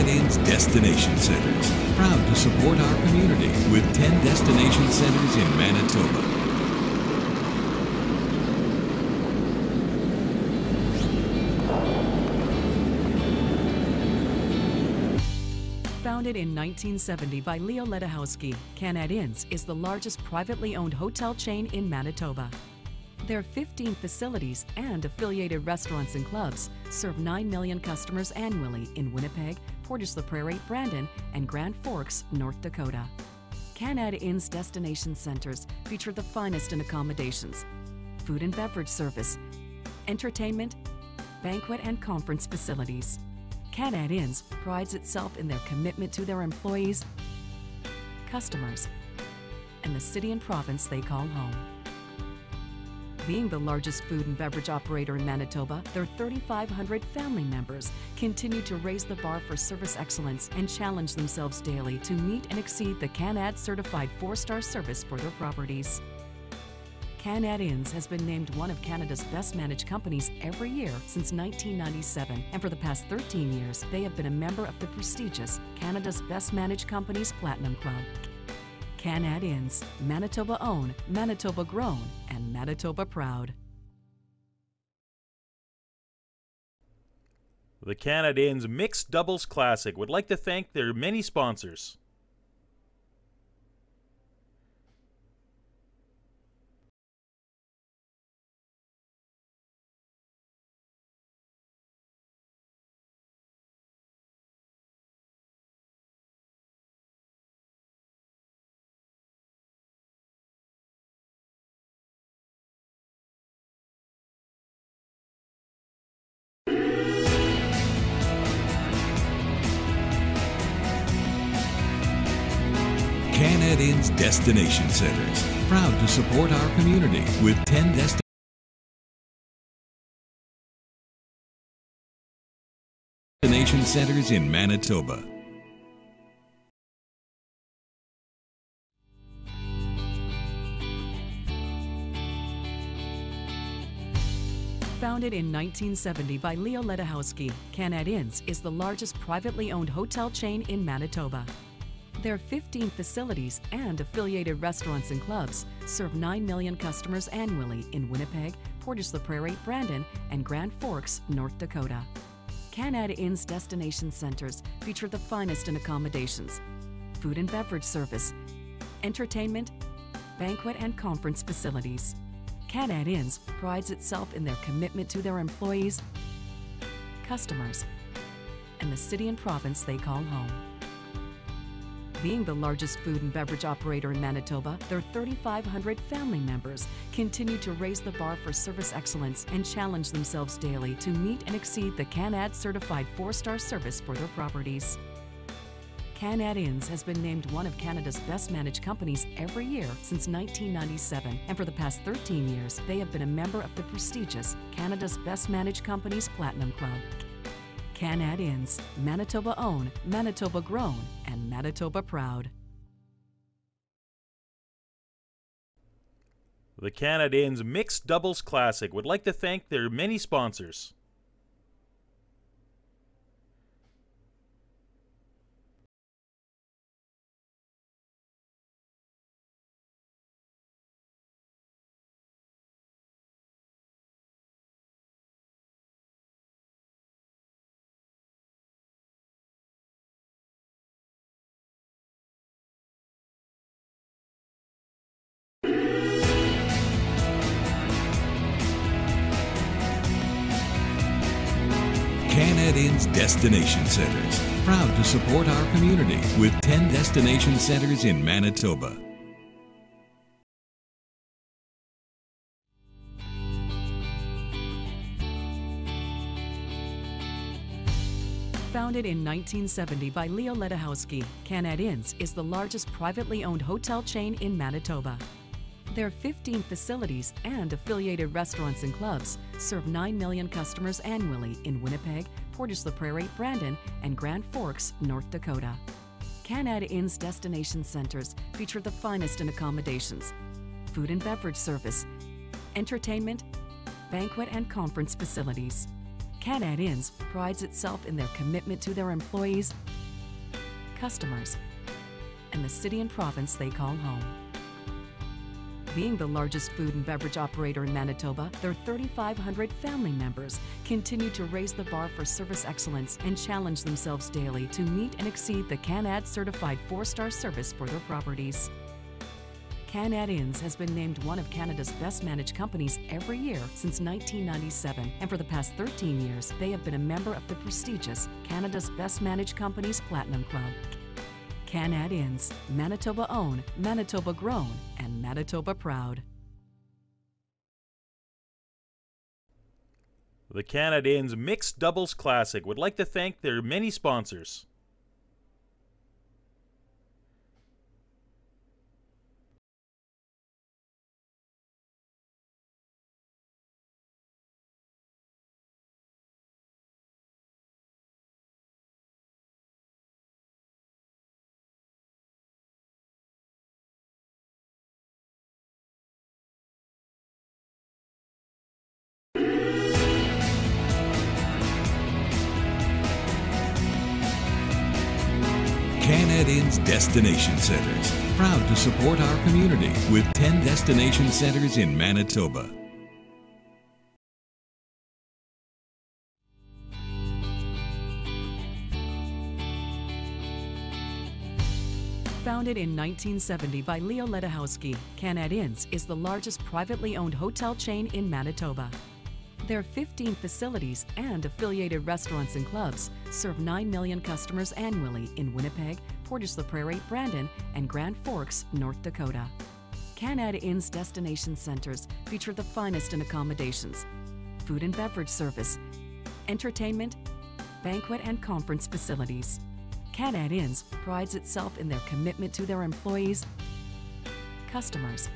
CanadInns Destination Centers, proud to support our community with 10 destination centers in Manitoba. Founded in 1970 by Leo Ledachowski, CanadInns is the largest privately owned hotel chain in Manitoba. Their 15 facilities and affiliated restaurants and clubs serve 9 million customers annually in Winnipeg, Portage-la-Prairie, Brandon, and Grand Forks, North Dakota. CanadInns Destination Centers feature the finest in accommodations, food and beverage service, entertainment, banquet and conference facilities. CanadInns prides itself in their commitment to their employees, customers, and the city and province they call home. Being the largest food and beverage operator in Manitoba, their 3,500 family members continue to raise the bar for service excellence and challenge themselves daily to meet and exceed the CanAd certified 4-star service for their properties. CanadInns has been named one of Canada's best managed companies every year since 1997, and for the past 13 years, they have been a member of the prestigious Canada's Best Managed Companies Platinum Club. CanadInns, Manitoba owned, Manitoba grown, and Manitoba proud. The CanadInns Mixed Doubles Classic would like to thank their many sponsors. CanadInns Destination Centers, proud to support our community with 10 destination centers in Manitoba. Founded in 1970 by Leo Ledachowski, CanadInns is the largest privately owned hotel chain in Manitoba. Their 15 facilities and affiliated restaurants and clubs serve 9 million customers annually in Winnipeg, Portage-la-Prairie, Brandon, and Grand Forks, North Dakota. CanadInns Destination Centers feature the finest in accommodations, food and beverage service, entertainment, banquet and conference facilities. CanadInns prides itself in their commitment to their employees, customers, and the city and province they call home. Being the largest food and beverage operator in Manitoba, their 3,500 family members continue to raise the bar for service excellence and challenge themselves daily to meet and exceed the CanAd certified 4-star service for their properties. CanadInns has been named one of Canada's best managed companies every year since 1997, and for the past 13 years, they have been a member of the prestigious Canada's Best Managed Companies Platinum Club. CanadInns, Manitoba owned, Manitoba grown, and Manitoba proud. The CanadInns Mixed Doubles Classic would like to thank their many sponsors. CanadInns Destination Centers, proud to support our community with 10 destination centers in Manitoba. Founded in 1970 by Leo Ledachowski, CanadInns is the largest privately owned hotel chain in Manitoba. Their 15 facilities and affiliated restaurants and clubs serve 9 million customers annually in Winnipeg, Portage-la-Prairie, Brandon, and Grand Forks, North Dakota. CanadInns Destination Centers feature the finest in accommodations, food and beverage service, entertainment, banquet and conference facilities. CanadInns prides itself in their commitment to their employees, customers, and the city and province they call home. Being the largest food and beverage operator in Manitoba, their 3,500 family members continue to raise the bar for service excellence and challenge themselves daily to meet and exceed the CanAd certified 4-star service for their properties. CanadInns has been named one of Canada's best managed companies every year since 1997, and for the past 13 years, they have been a member of the prestigious Canada's Best Managed Companies Platinum Club. CanadInns, Manitoba owned, Manitoba grown, and Manitoba proud. The CanadInns Mixed Doubles Classic would like to thank their many sponsors. CanadInns Destination Centers, proud to support our community with 10 destination centers in Manitoba. Founded in 1970 by Leo Ledahowski, CanadInns is the largest privately owned hotel chain in Manitoba. Their 15 facilities and affiliated restaurants and clubs serve 9 million customers annually in Winnipeg, Portage-la-Prairie, Brandon, and Grand Forks, North Dakota. CanadInns Destination Centers feature the finest in accommodations, food and beverage service, entertainment, banquet and conference facilities. CanadInns prides itself in their commitment to their employees, customers,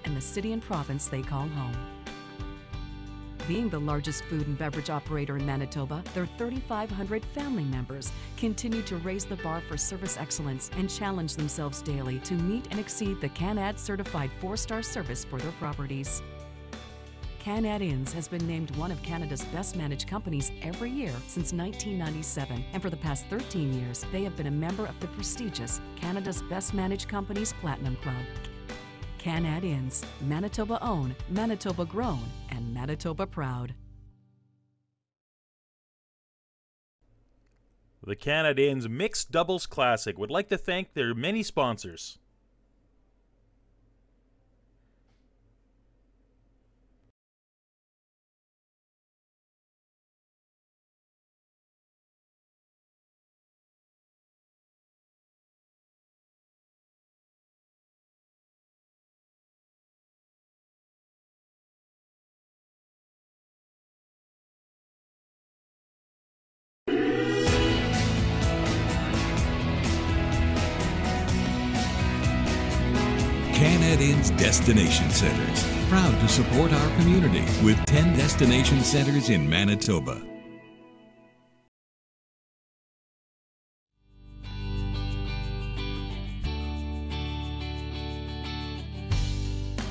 and the city and province they call home. Being the largest food and beverage operator in Manitoba, their 3,500 family members continue to raise the bar for service excellence and challenge themselves daily to meet and exceed the CanAd certified 4-star service for their properties. CanadInns has been named one of Canada's best managed companies every year since 1997, and for the past 13 years, they have been a member of the prestigious Canada's Best Managed Companies Platinum Club. CanadInns, Manitoba owned, Manitoba grown, and Manitoba proud. The CanadInns Mixed Doubles Classic would like to thank their many sponsors. CanadInns Destination Centers, proud to support our community with 10 destination centers in Manitoba.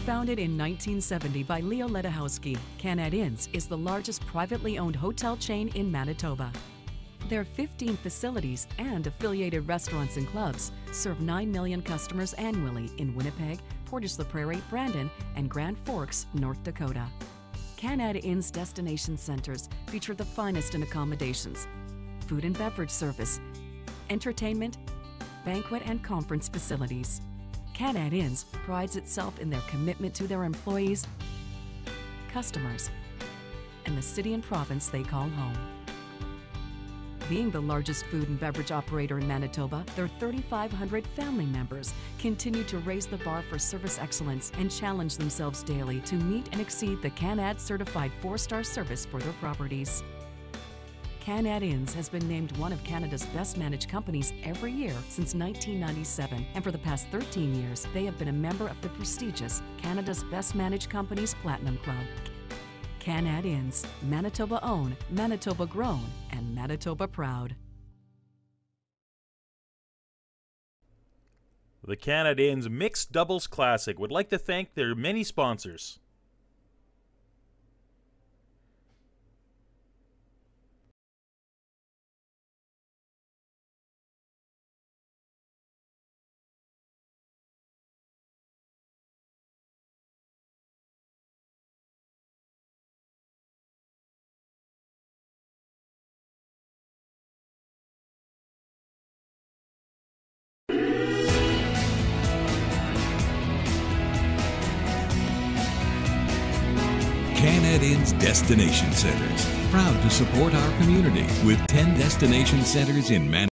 Founded in 1970 by Leo Ledahowski, CanadInns is the largest privately owned hotel chain in Manitoba. Their 15 facilities and affiliated restaurants and clubs serve 9 million customers annually in Winnipeg, Portage-la-Prairie, Brandon, and Grand Forks, North Dakota. CanadInns Destination Centers feature the finest in accommodations, food and beverage service, entertainment, banquet and conference facilities. CanadInns prides itself in their commitment to their employees, customers, and the city and province they call home. Being the largest food and beverage operator in Manitoba, their 3,500 family members continue to raise the bar for service excellence and challenge themselves daily to meet and exceed the CanAd certified 4-star service for their properties. CanadInns has been named one of Canada's best managed companies every year since 1997, and for the past 13 years, they have been a member of the prestigious Canada's Best Managed Companies Platinum Club. CanadInns, Manitoba owned, Manitoba grown, and Manitoba proud. The CanadInns Mixed Doubles Classic would like to thank their many sponsors. CanadInns Destination Centers, proud to support our community with 10 destination centers in Manitoba.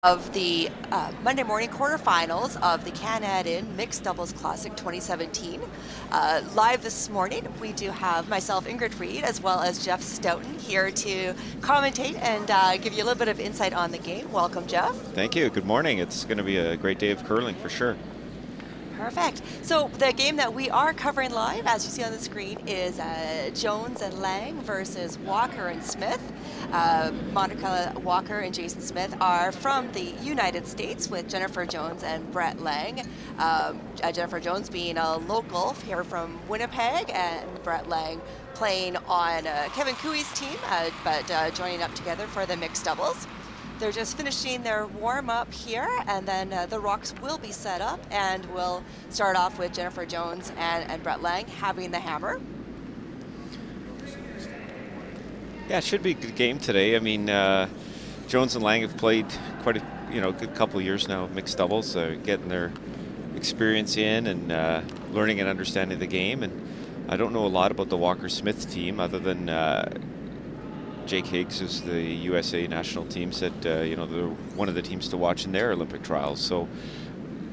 Of the Monday morning quarterfinals of the CanadInns Mixed Doubles Classic 2017. Live this morning, we do have myself, Ingrid Reed, as well as Jeff Stoughton here to commentate and give you a little bit of insight on the game. Welcome, Jeff. Thank you. Good morning. It's going to be a great day of curling for sure. Perfect. So the game that we are covering live, as you see on the screen, is Jones and Laing versus Walker and Smith. Monica Walker and Jason Smith are from the United States, with Jennifer Jones and Brett Laing. Jennifer Jones being a local here from Winnipeg, and Brett Laing playing on Kevin Cooey's team, but joining up together for the mixed doubles. They're just finishing their warm-up here, and then the rocks will be set up, and we'll start off with Jennifer Jones and Brett Laing having the hammer. Yeah, it should be a good game today. I mean, Jones and Laing have played quite a good couple of years now of mixed doubles, getting their experience in and learning and understanding the game. And I don't know a lot about the Walker-Smith team other than Jake Higgs, who's the USA national team, said they're one of the teams to watch in their Olympic trials. So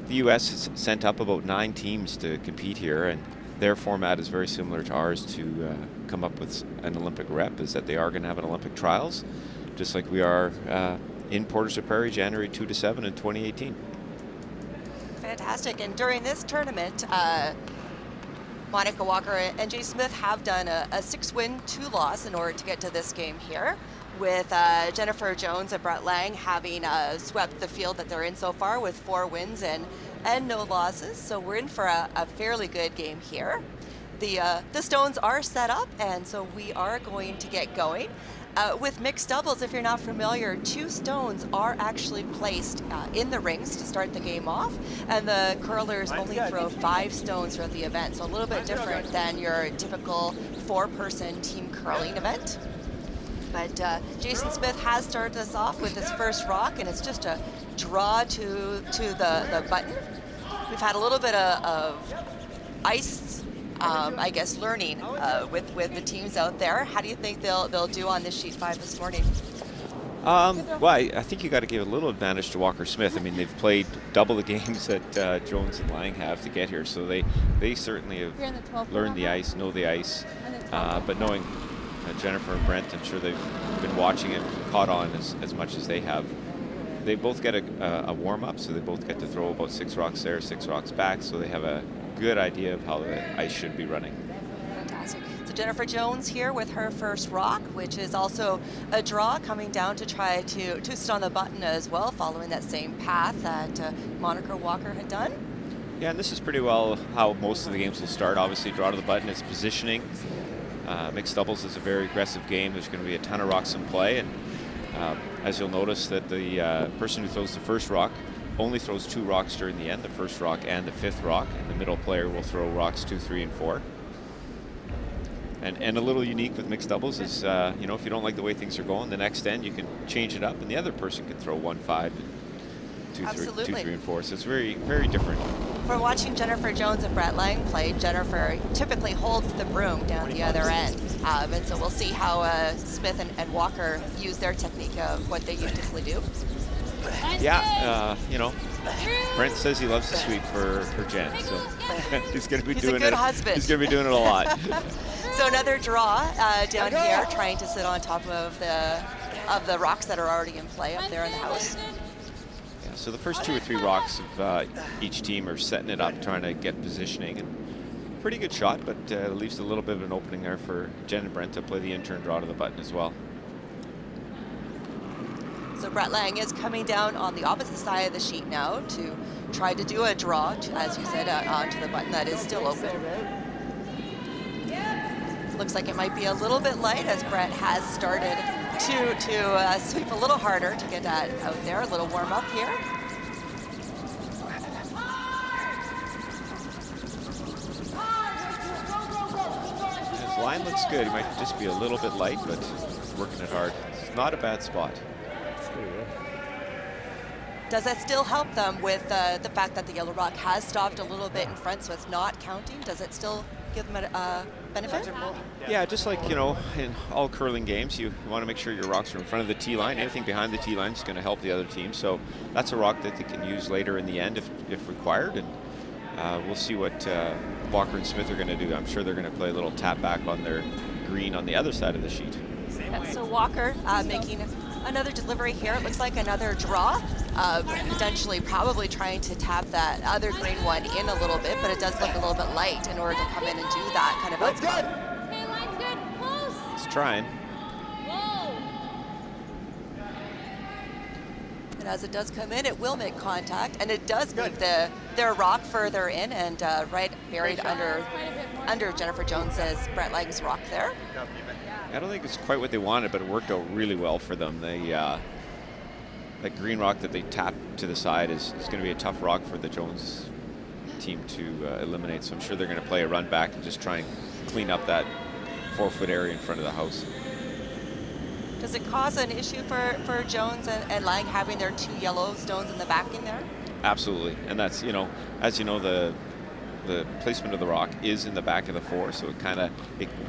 the US has sent up about 9 teams to compete here, and their format is very similar to ours to come up with an Olympic rep, is that they are going to have an Olympic trials, just like we are in Portage la Prairie, January 2 to 7 in 2018. Fantastic. And during this tournament, Monica Walker and Jay Smith have done a 6-win, 2-loss in order to get to this game here, with Jennifer Jones and Brett Laing having swept the field that they're in so far with 4 wins and no losses. So we're in for a fairly good game here. The stones are set up, and so we are going to get going. With mixed doubles, if you're not familiar, 2 stones are actually placed in the rings to start the game off, and the curlers only throw 5 stones throughout the event, so a little bit different than your typical 4-person team curling event. But Jason Smith has started us off with his first rock, and it's just a draw to the button. We've had a little bit of ice, I guess, learning with the teams out there. How do you think they'll do on this sheet 5 this morning? Well, I think you got to give a little advantage to Walker Smith. I mean, they've played double the games that Jones and Laing have to get here, so they certainly have learned the ice, know the ice. But knowing Jennifer and Brent, I'm sure they've been watching it, caught on as much as they have. They both get a warm-up, so they both get to throw about 6 rocks there, 6 rocks back, so they have a good idea of how the ice should be running. Fantastic. So Jennifer Jones here with her first rock, which is also a draw, coming down to try to twist on the button as well, following that same path that Monica Walker had done. Yeah, and this is pretty well how most of the games will start. Obviously, draw to the button is positioning. Mixed doubles is a very aggressive game. There's going to be a ton of rocks in play, and as you'll notice that the person who throws the first rock only throws 2 rocks during the end, the first rock and the 5th rock, and the middle player will throw rocks 2, 3, and 4. And a little unique with mixed doubles is, you know, if you don't like the way things are going, the next end you can change it up, and the other person can throw 1, 5, 2, 3, and 4. So it's very, very different. For watching Jennifer Jones and Brett Laing play, Jennifer typically holds the broom down the other end. And so we'll see how Smith and Walker use their technique of what they usually do. Yeah, you know, Brent says he loves to sweep for Jen, so he's going to be doing it. He's a good husband. He's going to be doing it a lot. So another draw down here, trying to sit on top of the rocks that are already in play up there in the house. Yeah, so the first 2 or 3 rocks of each team are setting it up, trying to get positioning, and pretty good shot, but leaves a little bit of an opening there for Jen and Brent to play the in-turn draw to the button as well. So Brett Laing is coming down on the opposite side of the sheet now to try to do a draw, as you said, onto the button that is still open. Looks like it might be a little bit light, as Brett has started to sweep a little harder to get that out there. A little warm up here. His line looks good. He might just be a little bit light, but working it hard. It's not a bad spot. Does that still help them with the fact that the yellow rock has stopped a little bit in front, so it's not counting? Does it still give them a benefit? Yeah, just like, you know, in all curling games, you want to make sure your rocks are in front of the tee line. Anything behind the tee line is going to help the other team. So that's a rock that they can use later in the end if required. And we'll see what Walker and Smith are going to do. I'm sure they're going to play a little tap back on their green on the other side of the sheet. Yeah, so Walker making another delivery here. It looks like another draw, potentially probably trying to tap that other green one in a little bit, but it does look a little bit light in order to come in and do that kind of outcome. Okay, line's good. Close. It's trying. Whoa. And as it does come in, it will make contact, and it does move their rock further in and right buried under Jennifer Jones's Brett Laing's rock there. I don't think it's quite what they wanted, but it worked out really well for them. They, that green rock that they tapped to the side is going to be a tough rock for the Jones team to eliminate. So I'm sure they're going to play a run back and just try and clean up that 4-foot area in front of the house. Does it cause an issue for Jones and Laing having their 2 yellow stones in the backing there? Absolutely, and that's, you know, as you know, the placement of the rock is in the back of the 4, so it kind of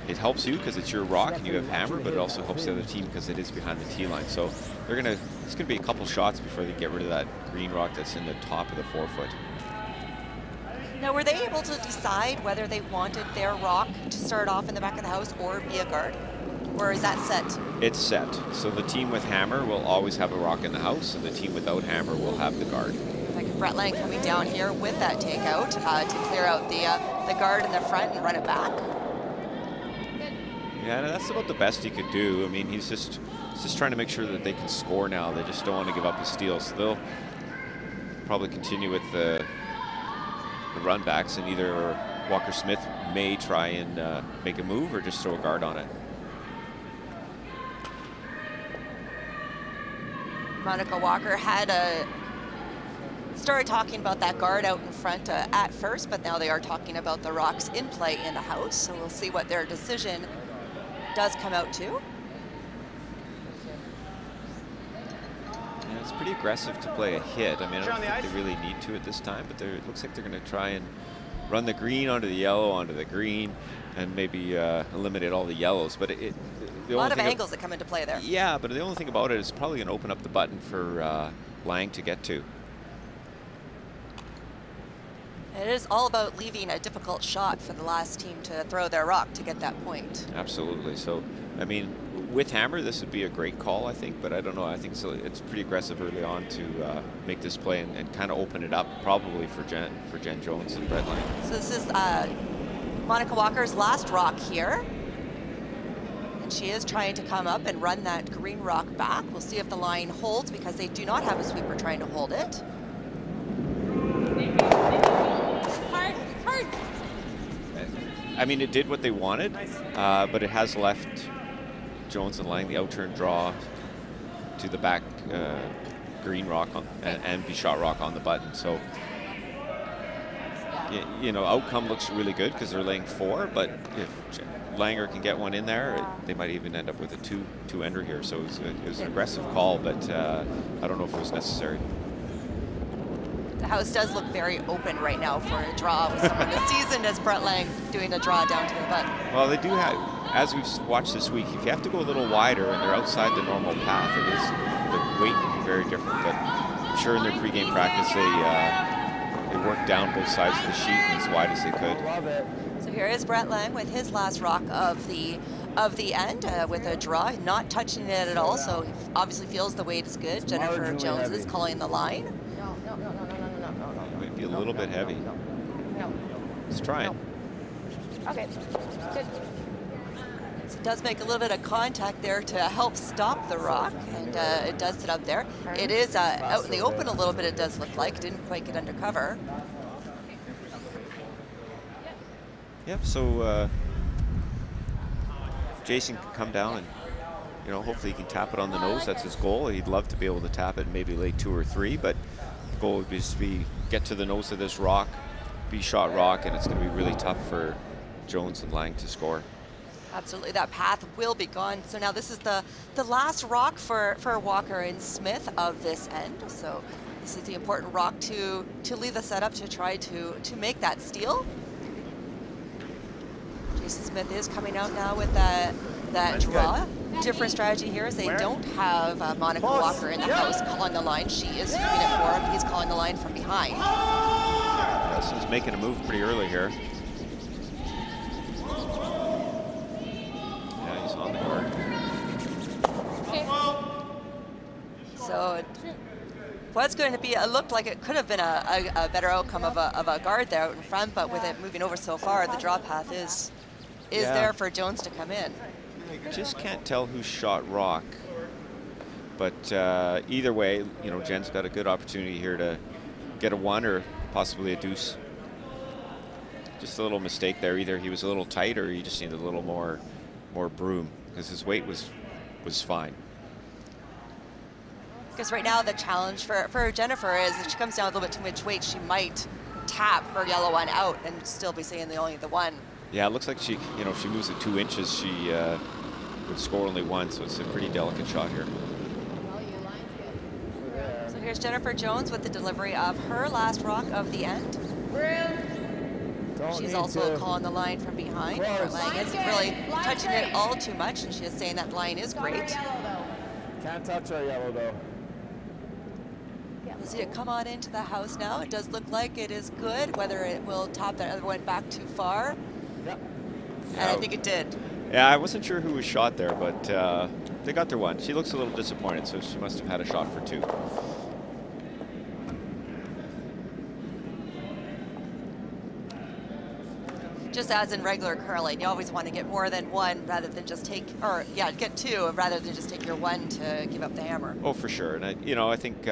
it helps you because it's your rock and you have hammer, but it also helps the other team because it is behind the tee line. So it's gonna be a couple shots before they get rid of that green rock that's in the top of the 4-foot. Now, were they able to decide whether they wanted their rock to start off in the back of the house or be a guard? Or is that set? It's set. So the team with hammer will always have a rock in the house, and the team without hammer will have the guard. Brett Laing coming down here with that takeout to clear out the guard in the front and run it back. Yeah, that's about the best he could do. I mean, he's just trying to make sure that they can score now. They just don't want to give up a steal, so they'll probably continue with the run backs, and either Walker Smith may try and make a move or just throw a guard on it. Monica Walker had started talking about that guard out in front at first, but now they are talking about the rocks in play in the house. So we'll see what their decision does come out to. Yeah, it's pretty aggressive to play a hit. I mean, I don't think they really need to at this time, but it looks like they're going to try and run the green onto the yellow, onto the green, and maybe eliminate all the yellows. But a lot of angles that come into play there. Yeah, but the only thing about it is probably going to open up the button for Laing to get to. It is all about leaving a difficult shot for the last team to throw their rock to get that point. Absolutely. So, I mean, with hammer, this would be a great call, I think, but I don't know. I think it's pretty aggressive early on to make this play and kind of open it up, probably for Jen Jones and Brett Laing. So this is Monica Walker's last rock here. And she is trying to come up and run that green rock back. We'll see if the line holds, because they do not have a sweeper trying to hold it. I mean, it did what they wanted, but it has left Jones and Laing the outturn draw to the back green rock and be shot rock on the button. So, you know, outcome looks really good because they're laying 4, but if Langer can get one in there, they might even end up with a two-ender here. So it was an aggressive call, but I don't know if it was necessary. The house does look very open right now for a draw with someone as seasoned as Brett Laing doing a draw down to the button. Well, they do have, as we've watched this week, if you have to go a little wider and they're outside the normal path, the weight can be very different. But I'm sure in their pregame practice they worked down both sides of the sheet and as wide as they could. So here is Brett Laing with his last rock of the end with a draw, not touching it at all. So he obviously feels the weight is good. Jennifer Jones is calling the line. Might be a little bit heavy. No. Let's try it. Okay, good. So it does make a little bit of contact there to help stop the rock, and it does sit up there. It is out in the open a little bit, it does look like. Didn't quite get under cover. Yep, so Jason can come down and, you know, hopefully he can tap it on the nose. That's his goal. He'd love to be able to tap it and maybe lay 2 or 3, but the goal would just be get to the nose of this rock, be shot rock, and it's going to be really tough for Jones and Laing to score. Absolutely, that path will be gone. So now this is the last rock for Walker and Smith of this end. So this is the important rock to leave the setup to try to make that steal. Jason Smith is coming out now with that draw. Different strategy here is they don't have Monica Walker in the house calling the line. She is moving it for him. He's calling the line from behind. Yes, he's making a move pretty early here. Yeah, he's on the guard. So it was going to be, it looked like it could have been a better outcome of a guard there out in front, but with it moving over so far, the draw path is there for Jones to come in. Just can't tell who shot rock, but either way, you know, Jen's got a good opportunity here to get a 1 or possibly a deuce. Just a little mistake there. Either he was a little tight or he just needed a little more broom, because his weight was fine. Because right now the challenge for Jennifer is if she comes down with a little bit too much weight, she might tap her yellow one out and still be saying only the 1. Yeah, it looks like she, you know, if she moves it 2 inches, she would score only 1, so it's a pretty delicate shot here. So here's Jennifer Jones with the delivery of her last rock of the end. She's also calling the line from behind. Laing isn't really touching it all too much, and she is saying that line is great. Can't touch our yellow though. We'll see it come on into the house now. It does look like it is good. Whether it will top that other one back too far. Yep. And I think it did. Yeah, I wasn't sure who was shot there, but they got their 1. She looks a little disappointed, so she must have had a shot for 2. Just as in regular curling, you always want to get more than 1 rather than just take, or yeah, get 2 rather than just take your 1 to give up the hammer. Oh, for sure. And I think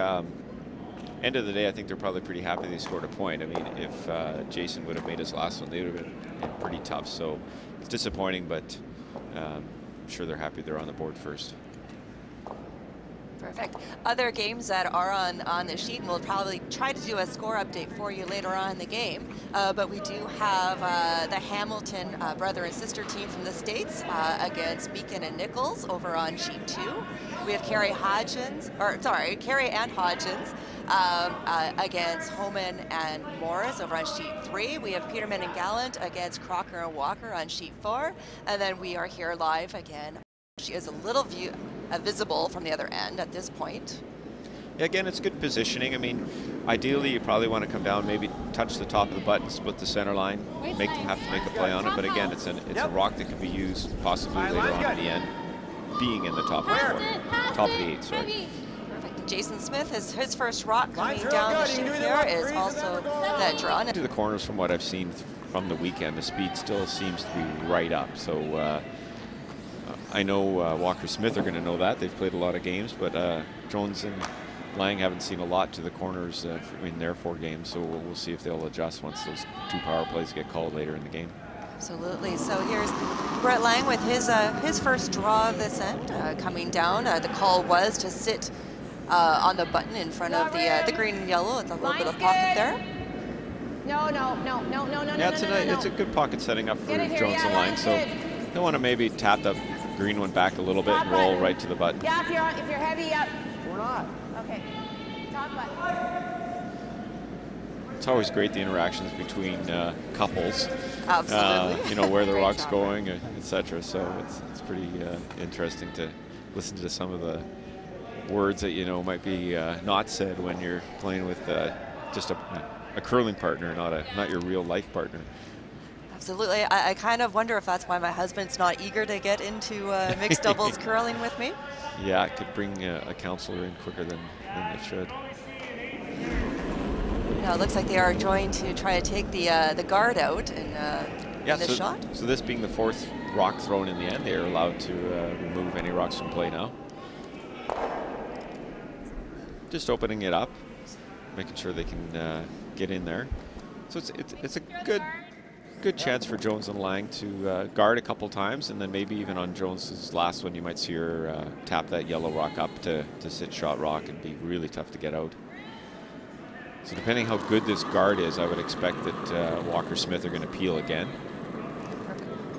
end of the day, I think they're probably pretty happy they scored a point. I mean, if Jason would have made his last one, they would have been pretty tough. So it's disappointing, but I'm sure they're happy they're on the board first. Perfect. Other games that are on the sheet, and we'll probably try to do a score update for you later on in the game, but we do have the Hamilton brother and sister team from the States against Beacon and Nichols over on sheet 2. We have Carrie and Hodgins against Homan and Morris over on sheet 3. We have Peterman and Gallant against Crocker and Walker on sheet 4. And then we are here live again. She is a little visible from the other end at this point. Yeah, again, it's good positioning. I mean, ideally, you probably want to come down, maybe touch the top of the button, split the center line, have to make a play on it. But again, it's a rock that could be used possibly later on in the end, being in the top of the 4, top of the 8, sorry. Perfect. Jason Smith, his first rock coming down the chute here is also the draw. To the corners, from what I've seen from the weekend, the speed still seems to be right up. So I know Walker Smith are going to know that. They've played a lot of games, but Jones and Laing haven't seen a lot to the corners in their 4 games, so we'll see if they'll adjust once those 2 power plays get called later in the game. Absolutely. So here's Brett Laing with his first draw of this end coming down. The call was to sit on the button in front of the green and yellow with a little bit of pocket there. No. Yeah, it's a good pocket setting up for Jones and Laing, so they want to maybe tap that green one back a little bit and roll right to the button. Yeah, if you're heavy up. We're not. Okay. Top button. It's always great, the interactions between couples. Absolutely. You know, where the rock's going, etc. So it's pretty interesting to listen to some of the words that, you know, might be not said when you're playing with just a curling partner, not your real life partner. Absolutely. I kind of wonder if that's why my husband's not eager to get into mixed doubles curling with me. Yeah, it could bring a counselor in quicker than it should. Now it looks like they are going to try to take the guard out in this shot. So this being the 4th rock thrown in the end, they are allowed to remove any rocks from play now. Just opening it up, making sure they can get in there. So it's a good chance for Jones and Laing to guard a couple times, and then maybe even on Jones's last one, you might see her tap that yellow rock up to sit shot rock and be really tough to get out. So depending how good this guard is, I would expect that Walker Smith are going to peel again.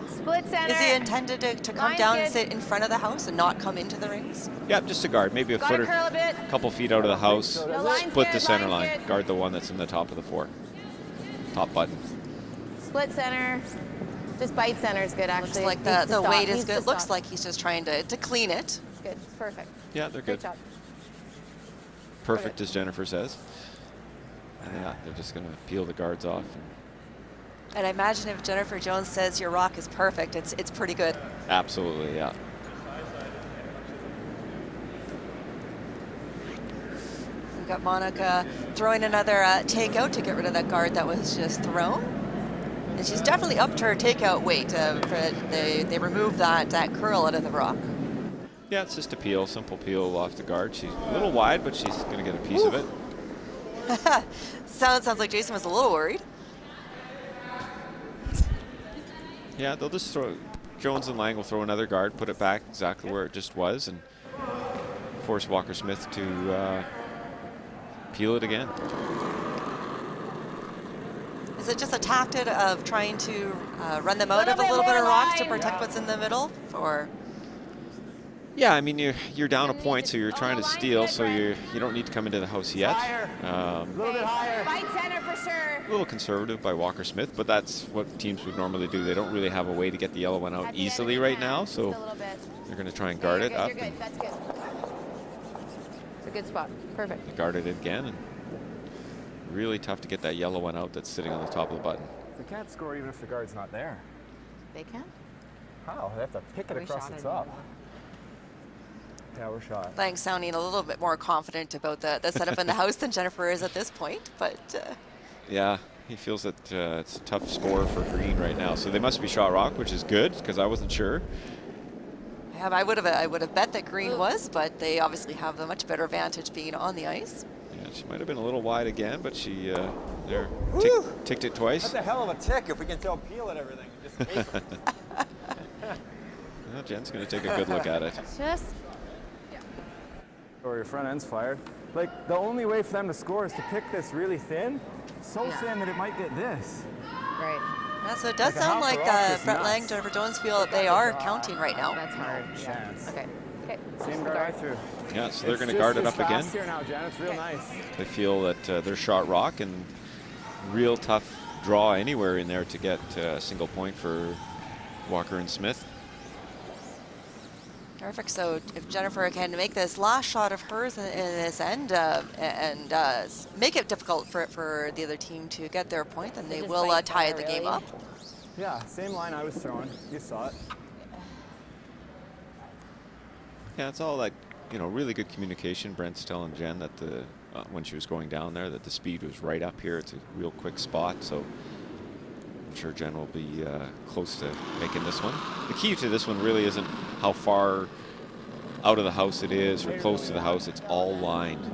Split center. Is he intended to come down and sit in front of the house and not come into the rings? Yeah, just a guard, maybe a foot or a couple feet out of the house, split the center line, guard the one that's in the top of the 4, top button. Split center. Just bite center is good, actually. Looks like the weight is good. Looks like he's just trying to clean it. It's good. It's perfect. Yeah, they're good. Great job. Perfect, as Jennifer says. Yeah, they're just going to peel the guards off. And I imagine if Jennifer Jones says your rock is perfect, it's pretty good. Absolutely, yeah. We've got Monica throwing another takeout to get rid of that guard that was just thrown. And she's definitely upped her takeout weight. They removed that curl out of the rock. Yeah, it's just a peel, simple peel off the guard. She's a little wide, but she's going to get a piece of it. Sounds like Jason was a little worried. Yeah, they'll just throw. Jones and Laing will throw another guard, put it back exactly where it just was, and force Walker Smith to peel it again. Is it just a tactic of trying to run them out of a little bit of rocks to protect what's in the middle? Or yeah, I mean, you're down a point, so you're trying to steal, so you don't need to come into the house yet. A little bit higher. Bite center for sure. A little conservative by Walker Smith, but that's what teams would normally do. They don't really have a way to get the yellow one out easily right now, so they're going to try and guard it up. You're good. That's good. It's a good spot. Perfect. They guard it again, and really tough to get that yellow one out that's sitting on the top of the button. They can't score even if the guard's not there. They can? How? They have to pick it across the top. Yeah, we're shot. Laing sounding a little bit more confident about the setup in the house than Jennifer is at this point, but yeah, he feels that it's a tough score for green right now. So they must be shot rock, which is good because I wasn't sure. I would have bet that green was, but they obviously have a much better advantage being on the ice. Yeah, she might have been a little wide again, but she ticked it twice. That's a hell of a tick if we can still peel at everything. Just Well, Jen's going to take a good look at it. Just. or your front end's fired. Like, the only way for them to score is to pick this really thin, so thin that it might get this. Right. Yeah, so it does Like a sound half like a rock is Brett nuts. Laing, Jennifer Jones feel that they are counting right now. That's hard. No chance. Okay. Okay. Same guard I threw. Yeah, so they're It's going to just guard it as up again. fast here now, Jen. It's real nice. They feel that their shot rock, and real tough draw anywhere in there to get a single point for Walker and Smith. Perfect. So if Jennifer can make this last shot of hers in this end and make it difficult for the other team to get their point, then they just will bite tie center, the game really? up. Yeah, same line I was throwing. You saw it. Yeah, it's all like, you know, really good communication. Brent's telling Jen that when she was going down there, that the speed was right up here. It's a real quick spot, so I'm sure Jen will be close to making this one. The key to this one really isn't how far out of the house it is or close to the house. It's all lined.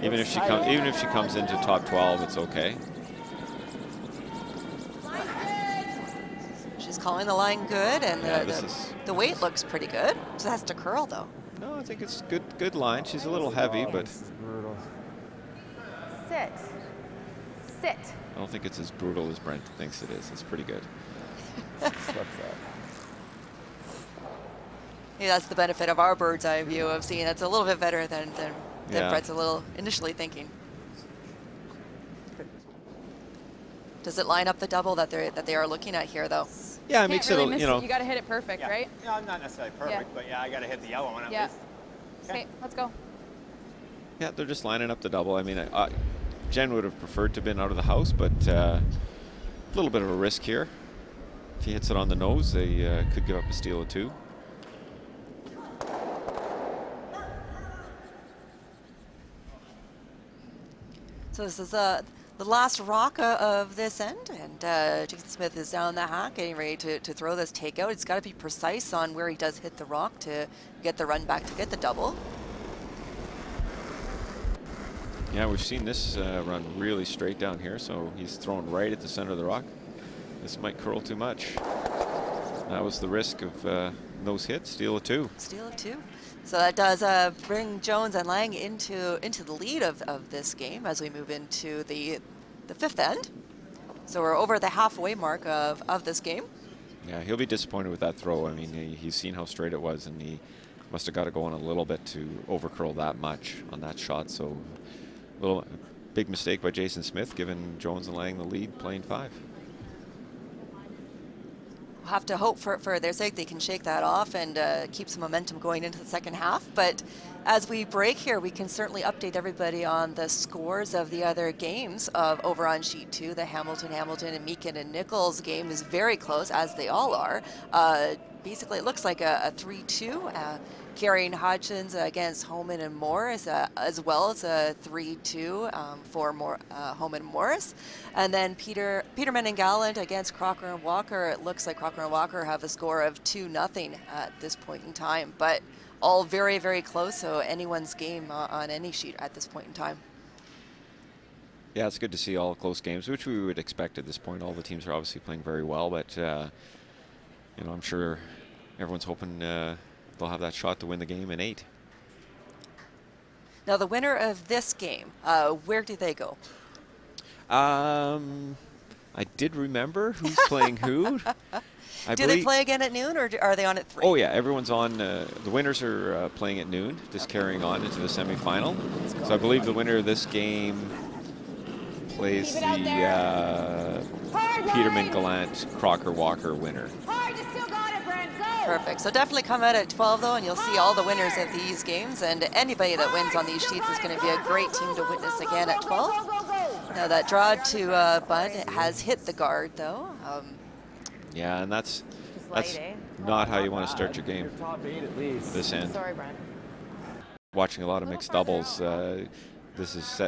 Even if she comes into top 12, it's okay. She's calling the line good, and Yeah, the weight looks pretty good. Just has to curl though. No, I think it's good line. She's a little heavy, but This is brutal. Sit. Sit. I don't think it's as brutal as Brent thinks it is. It's pretty good. Swept that. Yeah, that's the benefit of our bird's eye view of seeing it's a little bit better than Yeah. Brett's a little initially thinking. Does it line up the double that they are looking at here though? Yeah, it Can't makes really it, miss you know. You got to hit it perfect, Yeah. right? No, not necessarily perfect, but yeah, I got to hit the yellow one at Yeah. least. Okay, let's go. Yeah, they're just lining up the double. I mean, Jen would have preferred to have been out of the house, but a little bit of a risk here. If he hits it on the nose, they could give up a steal of 2. So this is the last rock of this end, and Jason Smith is down the hack, getting ready to throw this takeout. It's got to be precise on where he does hit the rock to get the run back to get the double. Yeah, we've seen this run really straight down here, so he's thrown right at the center of the rock. This might curl too much. That was the risk of those hits, steal of 2. Steal of 2. So that does bring Jones and Laing into the lead of this game as we move into the fifth end. So we're over the halfway mark of this game. Yeah, he'll be disappointed with that throw. I mean, he's seen how straight it was, and he must have got to go on a little bit to overcurl that much on that shot. So big mistake by Jason Smith, giving Jones and Laing the lead, playing 5. We'll have to hope for their sake they can shake that off and keep some momentum going into the second half. But as we break here, we can certainly update everybody on the scores of the other games over on sheet 2. The Hamilton and Meakin and Nichols game is very close, as they all are. Basically, it looks like a 3-2. Carrying Hodgins against Homan and Morris, as well as a 3-2 for Homan and Morris. And then Peterman and Gallant against Crocker and Walker. It looks like Crocker and Walker have a score of 2-0 at this point in time, but all very, very close, so anyone's game on any sheet at this point in time. Yeah, it's good to see all close games, which we would expect at this point. All the teams are obviously playing very well, but you know, I'm sure everyone's hoping they'll have that shot to win the game in 8. Now, the winner of this game, where do they go? I did remember who's playing who. Do they play again at noon, or are they on at 3? Oh, yeah, everyone's on. The winners are playing at noon, just carrying on into the semifinal. So I believe the winner of this game plays the Peterman Gallant Crocker Walker winner. Perfect. So definitely come out at 12, though, and you'll see all the winners of these games. And anybody that wins on these sheets is going to be a great team to witness again at 12. Now, that draw to Bud has hit the guard, though. Yeah, and that's not how you want to start your game. Top 8 at least. This end. Sorry, Brian. Watching a lot of mixed doubles. This is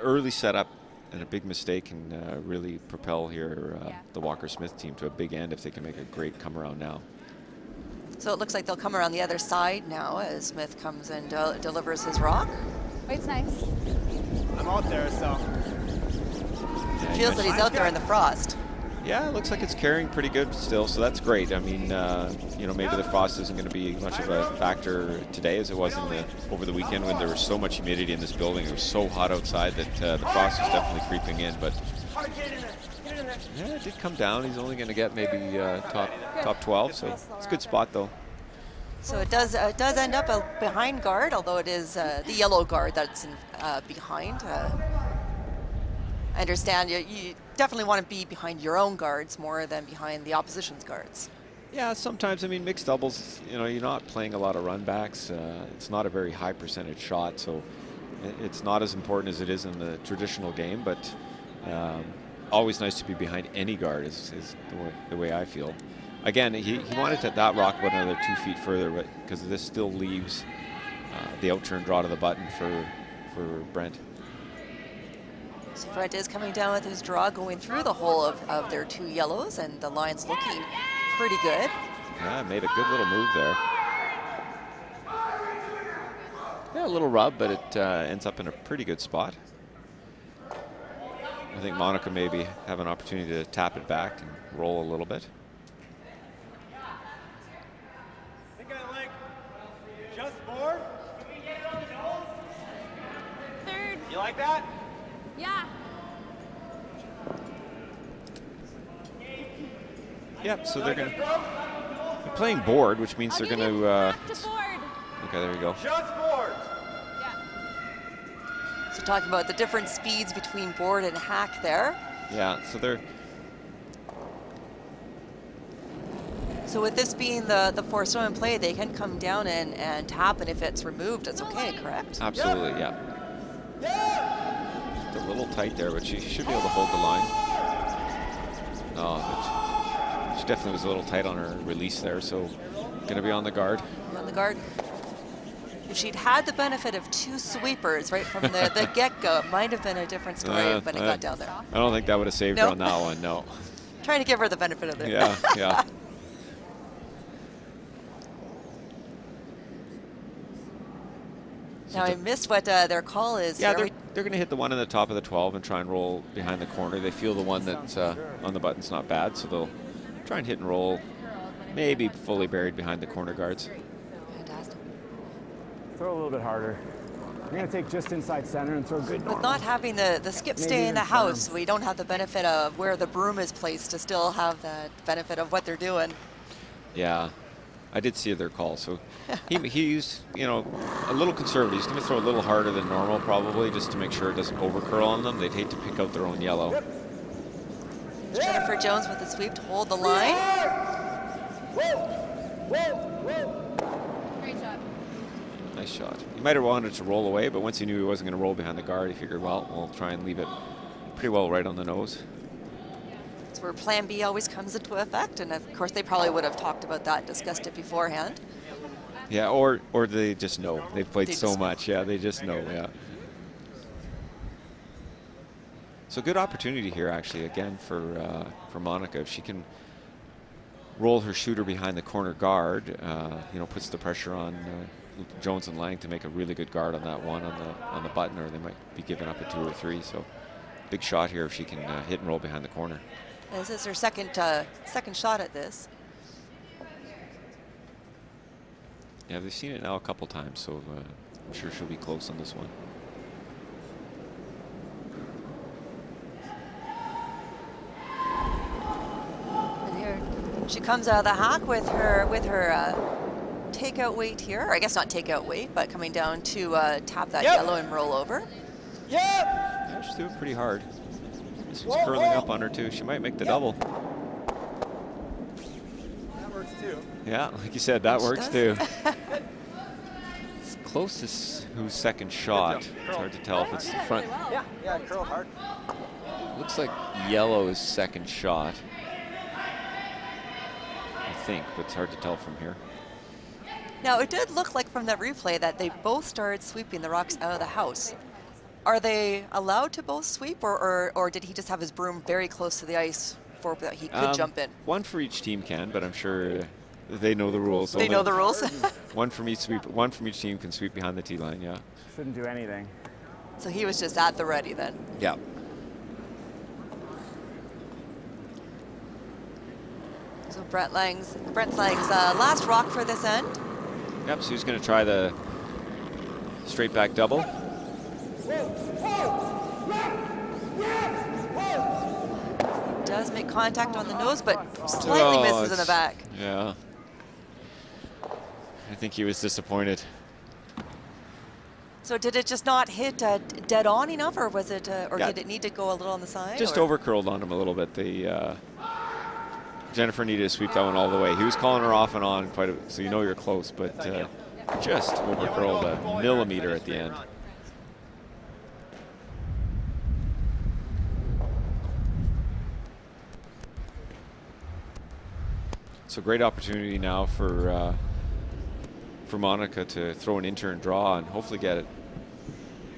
early setup, and a big mistake can really propel here the Walker-Smith team to a big end if they can make a great come around now. So it looks like they'll come around the other side now as Smith comes and delivers his rock. It's nice. I'm out there, so. Yeah, Feels that he's out there in the frost. Yeah, it looks like it's carrying pretty good still, so that's great. I mean, you know, maybe the frost isn't going to be much of a factor today as it was over the weekend when there was so much humidity in this building. It was so hot outside that the frost is definitely creeping in. But yeah, it did come down. He's only going to get maybe top 12, so it's a good spot though. So it does end up a behind guard, although it is the yellow guard that's behind. I understand you definitely want to be behind your own guards more than behind the opposition's guards. Yeah, sometimes, I mean, mixed doubles, you know, you're not playing a lot of run backs. It's not a very high percentage shot, so it's not as important as it is in the traditional game, but always nice to be behind any guard is the way I feel. Again, he wanted that rock about another 2 feet further, but because this still leaves the out-turn draw to the button for Brent. So Brent is coming down with his draw, going through the hole of their 2 yellows, and the line's looking pretty good. Yeah, made a good little move there. Yeah, a little rub, but it ends up in a pretty good spot. I think Monica maybe have an opportunity to tap it back and roll a little bit. Just board. Third. You like that? Yeah. Yep, so they're playing board, which means they're going to. Back to board. Okay, there you go. Just board. Yeah. So talking about the different speeds between board and hack there. Yeah, so they're. So with this being the forced throw in play, they can come down and tap, and if it's removed, it's okay, correct? Absolutely, yeah. Just a little tight there, but she should be able to hold the line. No, but she definitely was a little tight on her release there, so going to be on the guard. On the guard. If she'd had the benefit of 2 sweepers right from the get-go, it might have been a different story when it got down there. I don't think that would have saved her on that one, no. Trying to give her the benefit of it. Yeah, yeah. Now I missed what their call is. Yeah, they're going to hit the one in the top of the 12 and try and roll behind the corner. They feel the one that's on the button's not bad, so they'll try and hit and roll, maybe fully buried behind the corner guards. Fantastic. Throw a little bit harder. You're going to take just inside center and throw good. With not having the skip stay in the house, we don't have the benefit of where the broom is placed to still have that benefit of what they're doing. Yeah. I did see their call, so he's, you know, a little conservative. He's going to throw a little harder than normal, probably, just to make sure it doesn't overcurl on them. They'd hate to pick out their own yellow. Jennifer Jones with the sweep to hold the line. Great shot. Nice shot. He might have wanted to roll away, but once he knew he wasn't going to roll behind the guard, he figured, well, we'll try and leave it pretty well right on the nose. That's where Plan B always comes into effect, and of course they probably would have talked about that and discussed it beforehand. Yeah, or they just know. They've played so much. Yeah, they just know. Yeah. So good opportunity here, actually, again for Monica. If she can roll her shooter behind the corner guard, you know, puts the pressure on Jones and Laing to make a really good guard on that one on the button, or they might be giving up a 2 or 3. So big shot here if she can hit and roll behind the corner. This is her second shot at this. Yeah, they've seen it now a couple times, so I'm sure she'll be close on this one. And here she comes out of the hack with her takeout weight here, or I guess not takeout weight, but coming down to tap that yellow and roll over. Yeah, she threw it pretty hard. This one's curling up on her too. She might make the double. That works too. Yeah, like you said, that works too. It's close to who's second shot. It's hard to tell if it's the front. Yeah, curl hard. Looks like yellow is second shot, I think, but it's hard to tell from here. Now it did look like from that replay that they both started sweeping the rocks out of the house. Are they allowed to both sweep, or did he just have his broom very close to the ice for that he could jump in? One for each team can, but I'm sure they know the rules. They know the rules. One from each team can sweep behind the tee line. Yeah. Shouldn't do anything. So he was just at the ready then. Yeah. So Brent Lang's last rock for this end. Yep, so he's going to try the straight back double. Does make contact on the nose, but slightly misses in the back. Yeah. I think he was disappointed. So did it just not hit dead on enough, or was it, or did it need to go a little on the side? Just over curled on him a little bit. Jennifer needed to sweep that one all the way. He was calling her off and on quite a bit, so you know you're close, but just over curled a millimeter at the end. So great opportunity now for Monica to throw an in-turn draw and hopefully get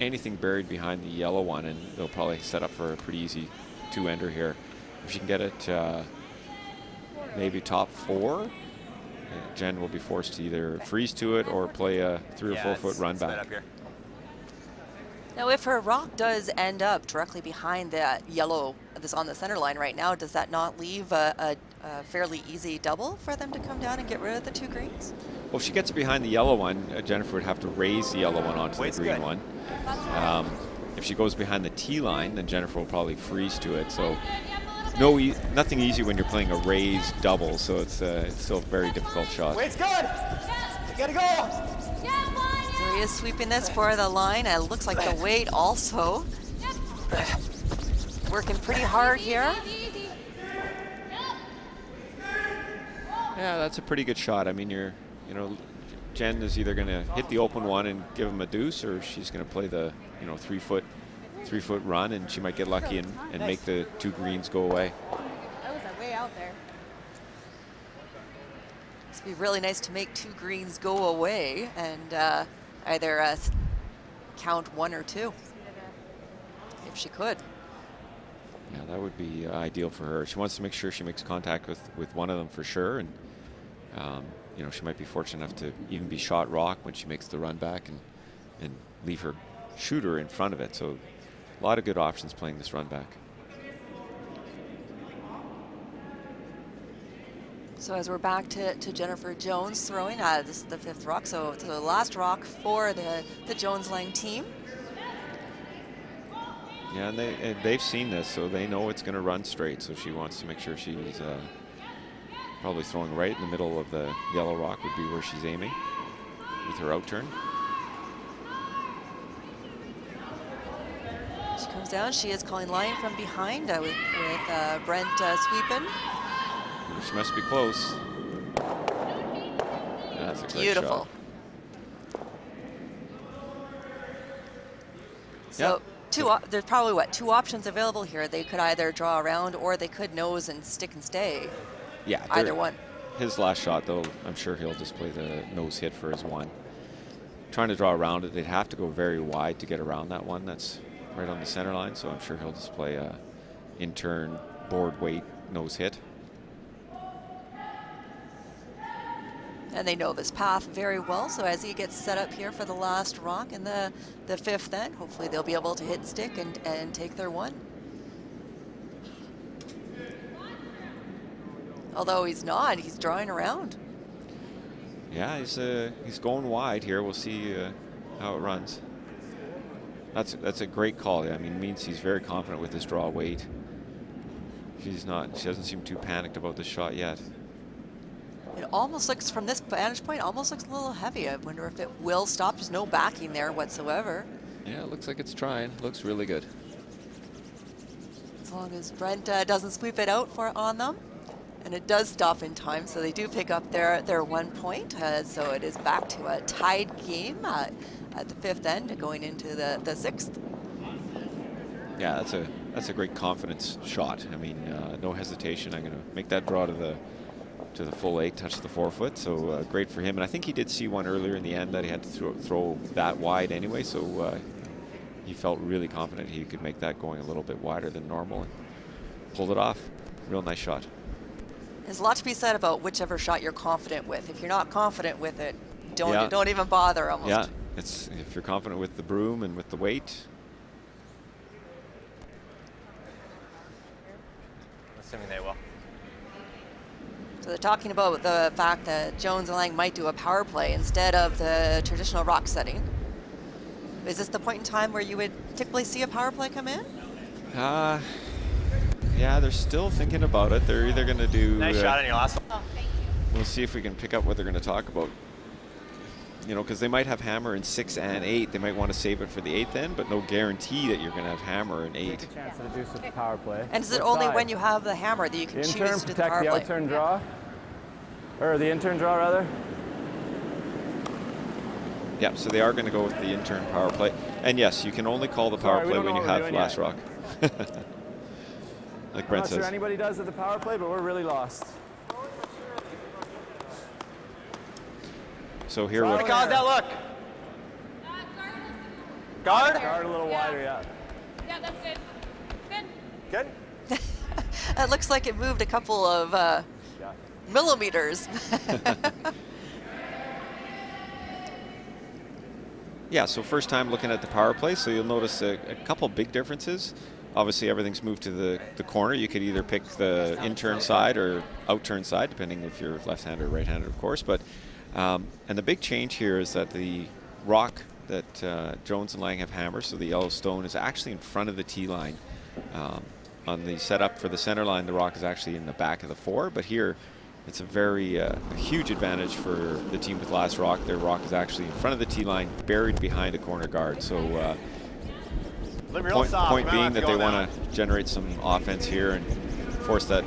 anything buried behind the yellow one, and they'll probably set up for a pretty easy two-ender here. If she can get it maybe top 4, Jen will be forced to either freeze to it or play a 3 or 4 foot run back. Now, if her rock does end up directly behind the yellow that's on the center line right now, does that not leave a fairly easy double for them to come down and get rid of the 2 greens? Well, if she gets behind the yellow one, Jennifer would have to raise the yellow one onto the green one. If she goes behind the tee line, then Jennifer will probably freeze to it. So nothing easy when you're playing a raised double, so it's still a very difficult shot. Wait's good. You gotta go. So he is sweeping this for the line. It looks like the weight also working pretty hard here. Yeah, that's a pretty good shot. I mean, Jen is either going to hit the open one and give him a deuce, or she's going to play the 3 foot run, and she might get lucky and make the 2 greens go away. That was way out there. It'd be really nice to make 2 greens go away and either count 1 or 2, if she could. Yeah, that would be ideal for her. She wants to make sure she makes contact with one of them for sure, and she might be fortunate enough to even be shot rock when she makes the run back and leave her shooter in front of it. So a lot of good options playing this run back. So as we're back to Jennifer Jones throwing, this is the 5th rock, so it's the last rock for the Jones-Laing team. Yeah, and they've seen this, so they know it's going to run straight, so she wants to make sure she's probably throwing right in the middle of the yellow rock would be where she's aiming with her out turn. She comes down, she is calling line from behind with Brent sweeping. She must be close. That's a great Beautiful. shot. So there's probably 2 options available here. They could either draw around or they could nose and stick and stay. Yeah, either one. His last shot, though, I'm sure he'll just play the nose hit for his 1. Trying to draw around it, they'd have to go very wide to get around that one. That's right on the center line, so I'm sure he'll just play a in-turn board weight nose hit. And they know this path very well, so as he gets set up here for the last rock in the 5th end, hopefully they'll be able to hit stick and take their 1. Although he's not, he's drawing around. Yeah, he's going wide here. We'll see how it runs. That's a great call. I mean, it means he's very confident with his draw weight. She doesn't seem too panicked about this shot yet. It almost looks, from this vantage point, almost looks a little heavy. I wonder if it will stop. There's no backing there whatsoever. Yeah, it looks like it's trying. Looks really good. As long as Brent doesn't sweep it out on them. And it does stop in time, so they do pick up their 1 point. So it is back to a tied game at the 5th end, going into the 6th. Yeah, that's a great confidence shot. I mean, no hesitation. I'm going to make that draw to the full 8, touch the 4 foot. So great for him. And I think he did see one earlier in the end that he had to throw that wide anyway. So he felt really confident he could make that going a little bit wider than normal and pulled it off. Real nice shot. There's a lot to be said about whichever shot you're confident with. If you're not confident with it, don't even bother almost. Yeah, if you're confident with the broom and with the weight. Assuming they will. So they're talking about the fact that Jones and Laing might do a power play instead of the traditional rock setting. Is this the point in time where you would typically see a power play come in? Yeah, they're still thinking about it. They're either going to do... Nice shot on your last one. Oh, thank you. We'll see if we can pick up what they're going to talk about. You know, because they might have hammer in 6 and 8. They might want to save it for the 8th end, but no guarantee that you're going to have hammer in 8. Take a chance to do some power play. And is it only when you have the hammer that you can choose Intern to do the power protect the play? outturn draw? Or the intern draw, rather? Yeah, so they are going to go with the intern power play. And yes, you can only call the power play when you have last rock. Like Brent says. I'm not sure anybody does at the power play, but we're really lost. So here we're... God, that look. Guard? Guard a little wider, yeah. Yeah, that's good. Good. Good. It looks like it moved a couple of millimeters. Yeah, so first time looking at the power play, so you'll notice a couple big differences. Obviously, everything's moved to the corner. You could either pick the in-turn side or out-turn side, depending if you're left-handed or right-handed, of course. But and the big change here is that the rock that Jones and Laing have hammered, so the yellow stone, is actually in front of the tee line. On the setup for the center line, the rock is actually in the back of the 4, but here it's a very a huge advantage for the team with last rock. Their rock is actually in front of the tee line, buried behind a corner guard. So point being that they want to generate some offense here and force that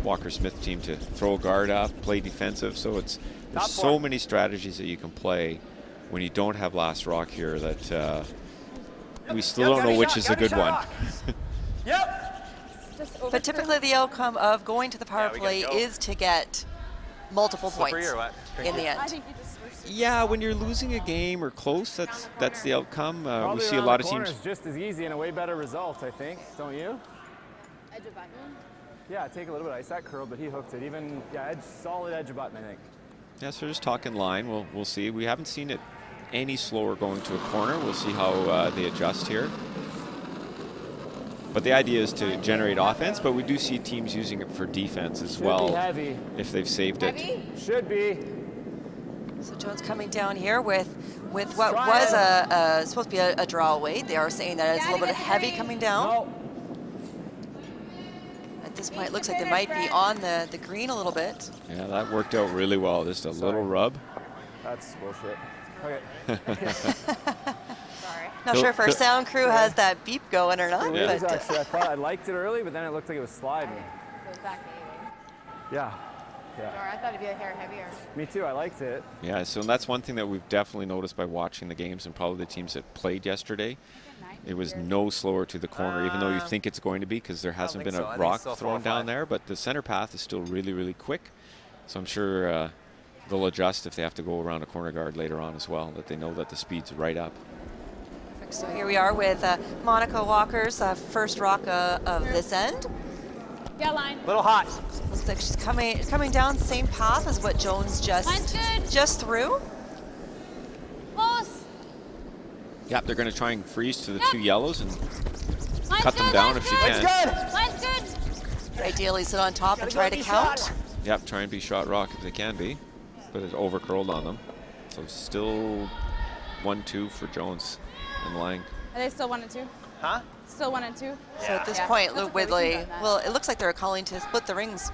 Walker Smith team to throw a guard up, play defensive. So there's so many strategies that you can play when you don't have last rock here that we still don't know which is a good one. Yep. But typically the outcome of going to the power play is to get multiple points in the end. Yeah, when you're losing a game or close, that's the outcome. We see a lot of teams. Just as easy and a way better result, I think. Don't you? Edge of button. Yeah, take a little bit of ice. That curled, but he hooked it. Even solid edge of button, I think. Yeah, so just talking line. We'll see. We haven't seen it any slower going to a corner. We'll see how they adjust here. But the idea is to generate offense, but we do see teams using it for defense as well. Heavy. If they've saved it. Should be. So Jones coming down here with what was supposed to be a draw weight. They are saying that it's a little bit heavy coming down. No. At this point, it looks like they might be on the green a little bit. Yeah, that worked out really well. Just a little rub. That's bullshit. Okay. Not sure if our sound crew has that beep going or not. Yeah. But Actually, I thought I liked it early, but then it looked like it was sliding. So it's back maybe. Yeah. Sure, I thought it'd be a hair heavier. Me too. I liked it. Yeah, so that's one thing that we've definitely noticed by watching the games and probably the teams that played yesterday. It was no slower to the corner, even though you think it's going to be, because there hasn't been a rock thrown down there. But the center path is still really, really quick. So I'm sure they'll adjust if they have to go around a corner guard later on as well, that they know that the speed's right up. So here we are with Monica Walker's first rock of this end. Yeah, line. Little hot. Looks like she's coming down the same path as what Jones just threw. Close. Yeah, they're going to try and freeze to the 2 yellows and cut them down if she can. Line's good. Ideally sit on top and try to count. Yep, try and be shot rock if they can be, but it's over curled on them. So still 1-2 for Jones and Laing. Are they still 1 and 2? Huh? Still 1 and 2? So at this point, well, it looks like they're calling to split the rings.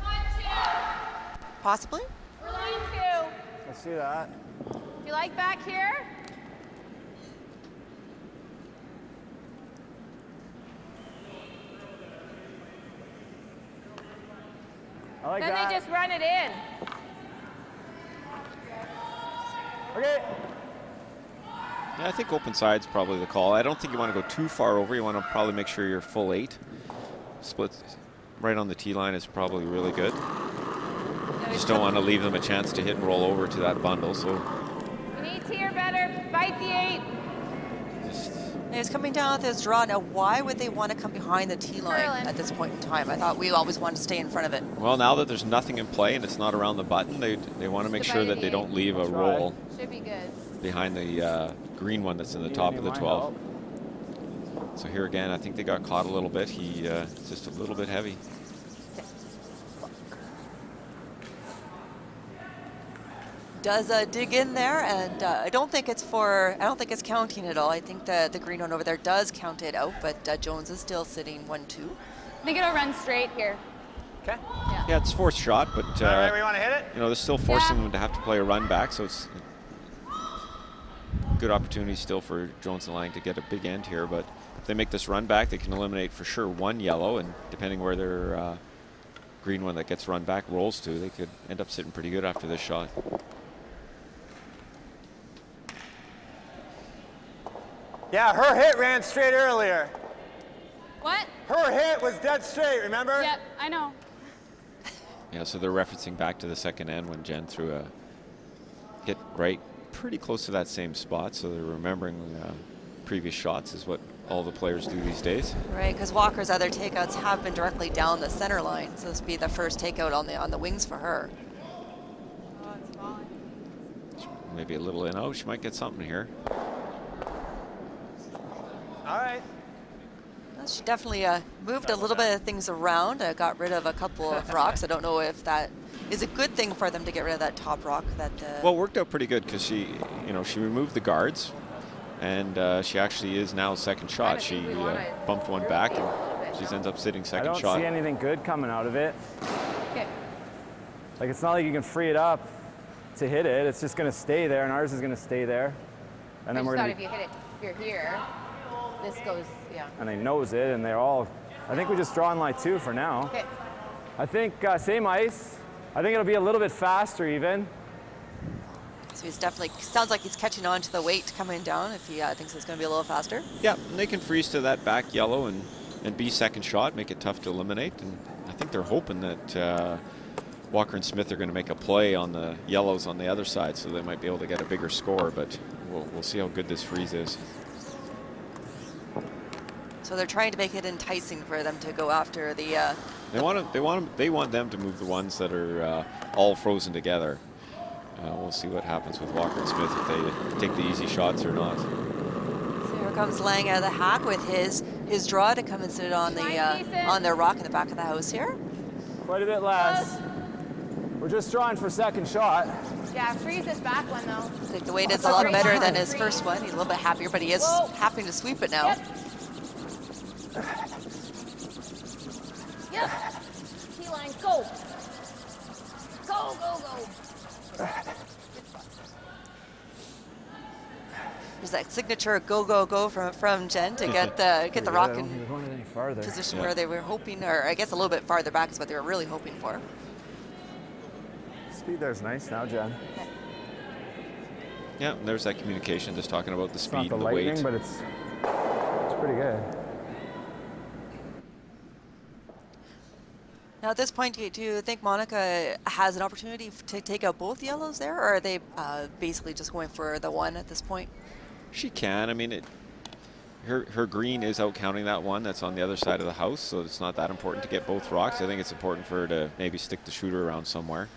Possibly? We're line 2. I see that. Do you like back here? I like then that. they just run it in. Okay. Yeah, I think open side's probably the call. I don't think you want to go too far over. You want to probably make sure you're full 8. Split right on the tee line is probably really good. You just don't want to leave them a chance to hit and roll over to that bundle. So You need tee or better. Bite the 8. He's coming down with his draw. Now, why would they want to come behind the tee line at this point in time? I thought we always wanted to stay in front of it. well, now that there's nothing in play and it's not around the button, they want to make sure that they don't leave a roll Should be good. behind the green one that's in the top of the 12. So here again, I think they got caught a little bit. He's just a little bit heavy. does dig in there, and I don't think it's counting at all. I think the green one over there does count it out, but Jones is still sitting 1-2. I think it'll run straight here. Okay. Yeah, it's fourth shot, but All right, we want to hit it? you know, they're still forcing them to have to play a run back, so it's a good opportunity still for Jones and Laing to get a big end here. But if they make this run back, they can eliminate for sure one yellow, and depending where their green one that gets run back rolls to, they could end up sitting pretty good after this shot. Yeah, her hit ran straight earlier. What? Her hit was dead straight, remember? Yep, I know. Yeah, so they're referencing back to the second end when Jen threw a hit right pretty close to that same spot, so they're remembering previous shots is what all the players do these days. Right, because Walker's other takeouts have been directly down the center line, so this would be the first takeout on the wings for her. Oh, it's falling. Maybe a little in. Oh, she might get something here. All right. Well, she definitely moved a little bit of things around, got rid of a couple of rocks. I don't know if that is a good thing for them to get rid of that top rock. Well, it worked out pretty good because she removed the guards, and she actually is now second shot. She bumped one back, and she ends up sitting second shot. I don't see anything good coming out of it. Okay. Like, it's not like you can free it up to hit it. It's just going to stay there, and ours is going to stay there. And I then just we're thought going if you hit it, if you're here, this goes, yeah. and they nose it, and they're all. I think we just draw on line 2 for now. Okay. I think same ice. I think it'll be a little bit faster even. So he's definitely, sounds like he's catching on to the weight coming down if he thinks it's going to be a little faster. Yeah, and they can freeze to that back yellow and be second shot, make it tough to eliminate. And I think they're hoping that Walker and Smith are going to make a play on the yellows on the other side, so they might be able to get a bigger score. But we'll see how good this freeze is. So they're trying to make it enticing for them to go after the. They want them to move the ones that are all frozen together. We'll see what happens with Walker and Smith if they take the easy shots or not. So here comes Laing out of the hack with his draw to come and sit on the rock in the back of the house here. Quite a bit less. We're just drawing for second shot. Yeah, freeze this back one though. I think the weight is a lot better than his first one. He's a little bit happier, but he is happy to sweep it now. Yep. T-line, go. Go, go, go. There's that signature go, go, go from Jen to get the rock in position where they were hoping, or I guess a little bit farther back is what they were really hoping for. Speed there's nice now, Jen. Yeah, and there's that communication, just talking about the speed and the lightning, weight. But it's pretty good. Now at this point, do you think Monica has an opportunity to take out both yellows there, or are they basically just going for the one at this point? She can. I mean, her green is out counting that one that's on the other side of the house, so it's not that important to get both rocks. I think it's important for her to maybe stick the shooter around somewhere.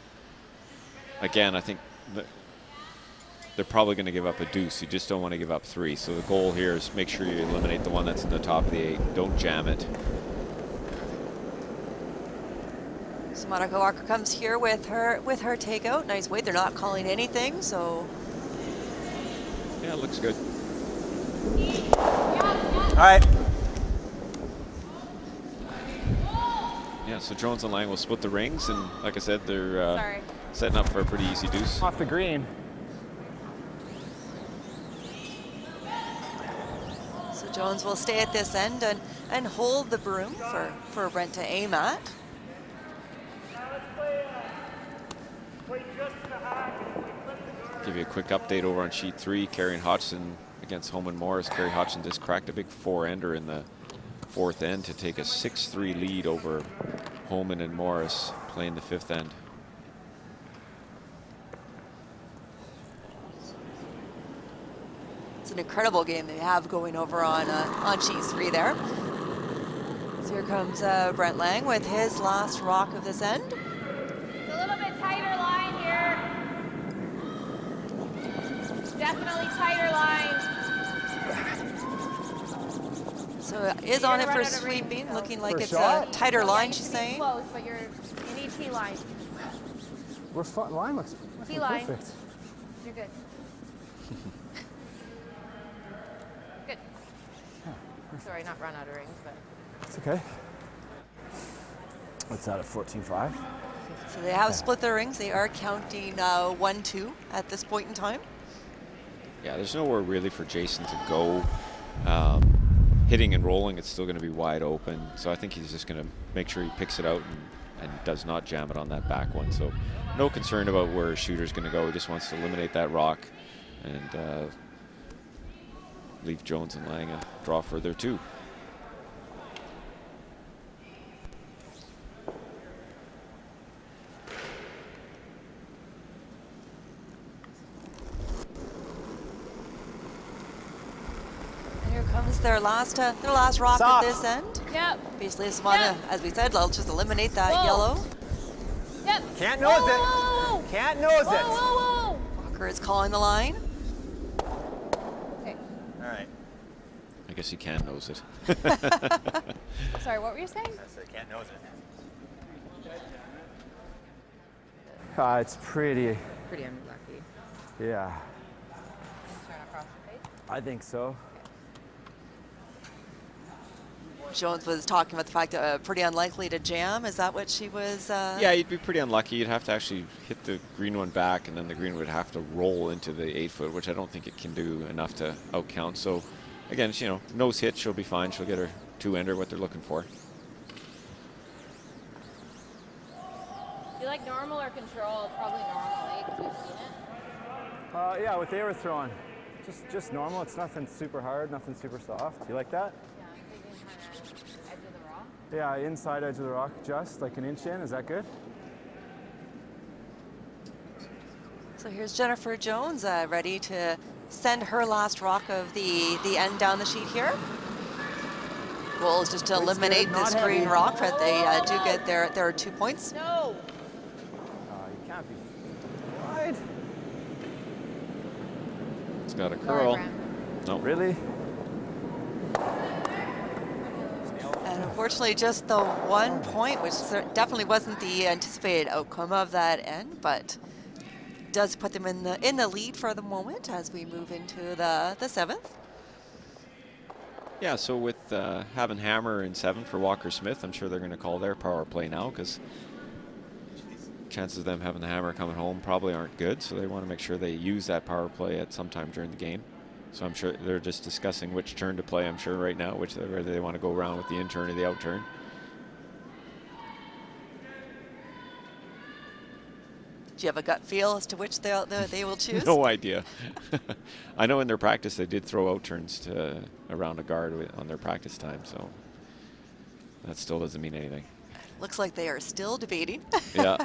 Again, I think they're probably going to give up a deuce. You just don't want to give up 3. So the goal here is make sure you eliminate the one that's in the top of the 8. Don't jam it. So Monica Walker comes here with her takeout. Nice weight. They're not calling anything, so. Yeah, it looks good. All right. Yeah, so Jones and Laing will split the rings, and like I said, they're setting up for a pretty easy deuce. Off the green. So Jones will stay at this end and hold the broom for Brent to aim at. Give you a quick update over on sheet 3. Carey and Hodgson against Holman Morris. Carey Hodgson just cracked a big 4-ender in the 4th end to take a 6-3 lead over Holman and Morris playing the 5th end. It's an incredible game they have going over on sheet 3 there. So here comes Brent Laing with his last rock of this end. It's a little bit tighter line here. Definitely tighter line. So it is on it for sweeping, range, looking like it's shot? a tighter line, she's saying. Close, but you need T-line. Line looks T-line. perfect. You're good. Good. Sorry, not run out of rings, but. It's okay. What's that, a 14-5? So they have split their rings. They are counting 1-2 at this point in time. Yeah, there's nowhere really for Jason to go. Hitting and rolling, it's still going to be wide open. So I think he's just going to make sure he picks it out and does not jam it on that back one. So no concern about where his shooter's going to go. He just wants to eliminate that rock and leave Jones and Laing a draw further too. Their last rock at this end. Yep. Basically, just want to, as we said, let's just eliminate that Whoa. yellow. Yep. Can't nose it. Whoa. Can't nose Whoa, it. whoa, whoa. Walker is calling the line. Okay. All right. I guess he can nose it. Sorry, what were you saying? I said can't nose it. It's pretty, Pretty unlucky. yeah, Turn across the face. I think so. Jones was talking about the fact that pretty unlikely to jam. Is that what she was? Yeah, you'd be pretty unlucky. You'd have to actually hit the green one back, and then the green would have to roll into the 8-foot, which I don't think it can do enough to outcount. So, again, you know, nose hit, she'll be fine. She'll get her 2-ender, what they're looking for. Do you like normal or control? Probably normal, eh? Because we've seen it. Yeah, what they were throwing, just normal. It's nothing super hard, nothing super soft. You like that? Yeah, I'm thinking kind of edge of the rock. Yeah, inside edge of the rock, just like an inch in. Is that good? So here's Jennifer Jones ready to send her last rock of the end down the sheet here. Goal is just to eliminate this green rock, but they do get their 2 points. No. You can't be wide. It's got a curl. No. Really? And unfortunately, just the 1 point, which definitely wasn't the anticipated outcome of that end, but does put them in the lead for the moment as we move into the 7th. Yeah, so with having Hammer in 7 for Walker Smith, I'm sure they're going to call their power play now because chances of them having the Hammer coming home probably aren't good. So they want to make sure they use that power play at some time during the game. So I'm sure they're just discussing which turn to play, I'm sure, right now, whether they want to go around with the in turn or the out turn. Do you have a gut feel as to which they will choose? No idea. I know in their practice they did throw out turns to around a guard on their practice time, so that still doesn't mean anything. Looks like they are still debating. Yeah.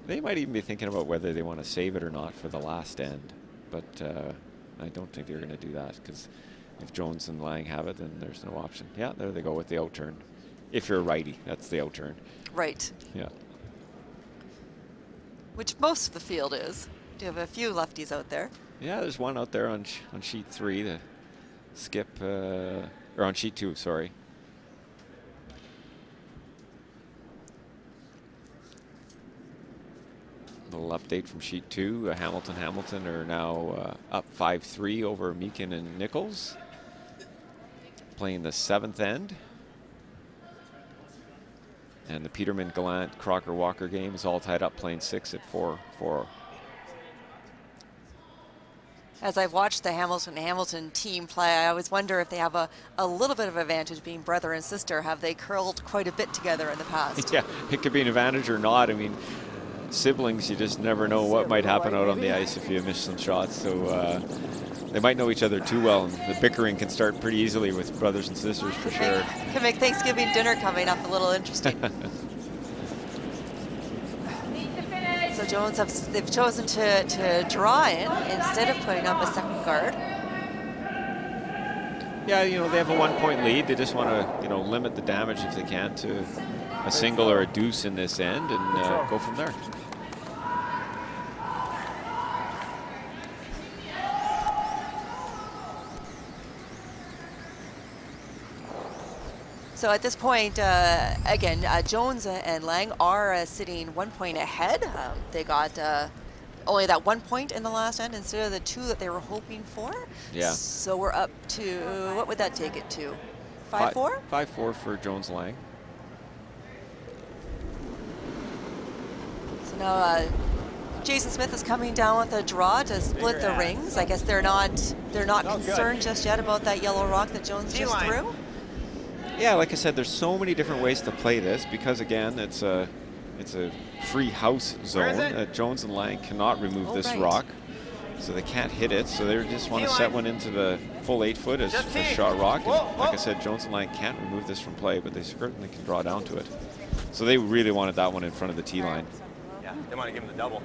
They might even be thinking about whether they want to save it or not for the last end, but I don't think they're going to do that because if Jones and Laing have it, then there's no option. Yeah, there they go with the out turn. If you're a righty, that's the out turn. Right. Yeah. Which most of the field is. Do you have a few lefties out there? Yeah, there's one out there on sheet 3, the skip, or on sheet 2, sorry. Little update from sheet 2. Hamilton are now up 5-3 over Meakin and Nichols. Playing the 7th end. And the Peterman, Gallant, Crocker, Walker game is all tied up, playing 6 at 4-4. As I've watched the Hamilton team play, I always wonder if they have a little bit of advantage being brother and sister. Have they curled quite a bit together in the past? Yeah, it could be an advantage or not. I mean, siblings, you just never know what might happen out on the ice if you miss some shots. So they might know each other too well, and the bickering can start pretty easily with brothers and sisters for sure. Can make Thanksgiving dinner coming up a little interesting. So Jones they've chosen to draw in instead of putting up a second guard. Yeah, you know, they have a 1-point lead. They just want to, you know, limit the damage if they can to a single or a deuce in this end and go from there. So at this point, again, Jones and Laing are sitting 1 point ahead. They got only that 1 point in the last end instead of the 2 that they were hoping for. Yeah. So we're up to, what would that take it to? 5-4? 5-4 for Jones Laing. So now Jason Smith is coming down with a draw to split the rings. I guess they're not concerned just yet about that yellow rock that Jones just threw. Yeah, like I said, there's so many different ways to play this because again, it's a free house zone. Jones and Laing cannot remove this rock, so they can't hit it. So they just want to set one into the full 8-foot as shot rock. And like I said, Jones and Laing can't remove this from play, but they certainly can draw down to it. So they really wanted that one in front of the tee line. Yeah, they want to give him the double.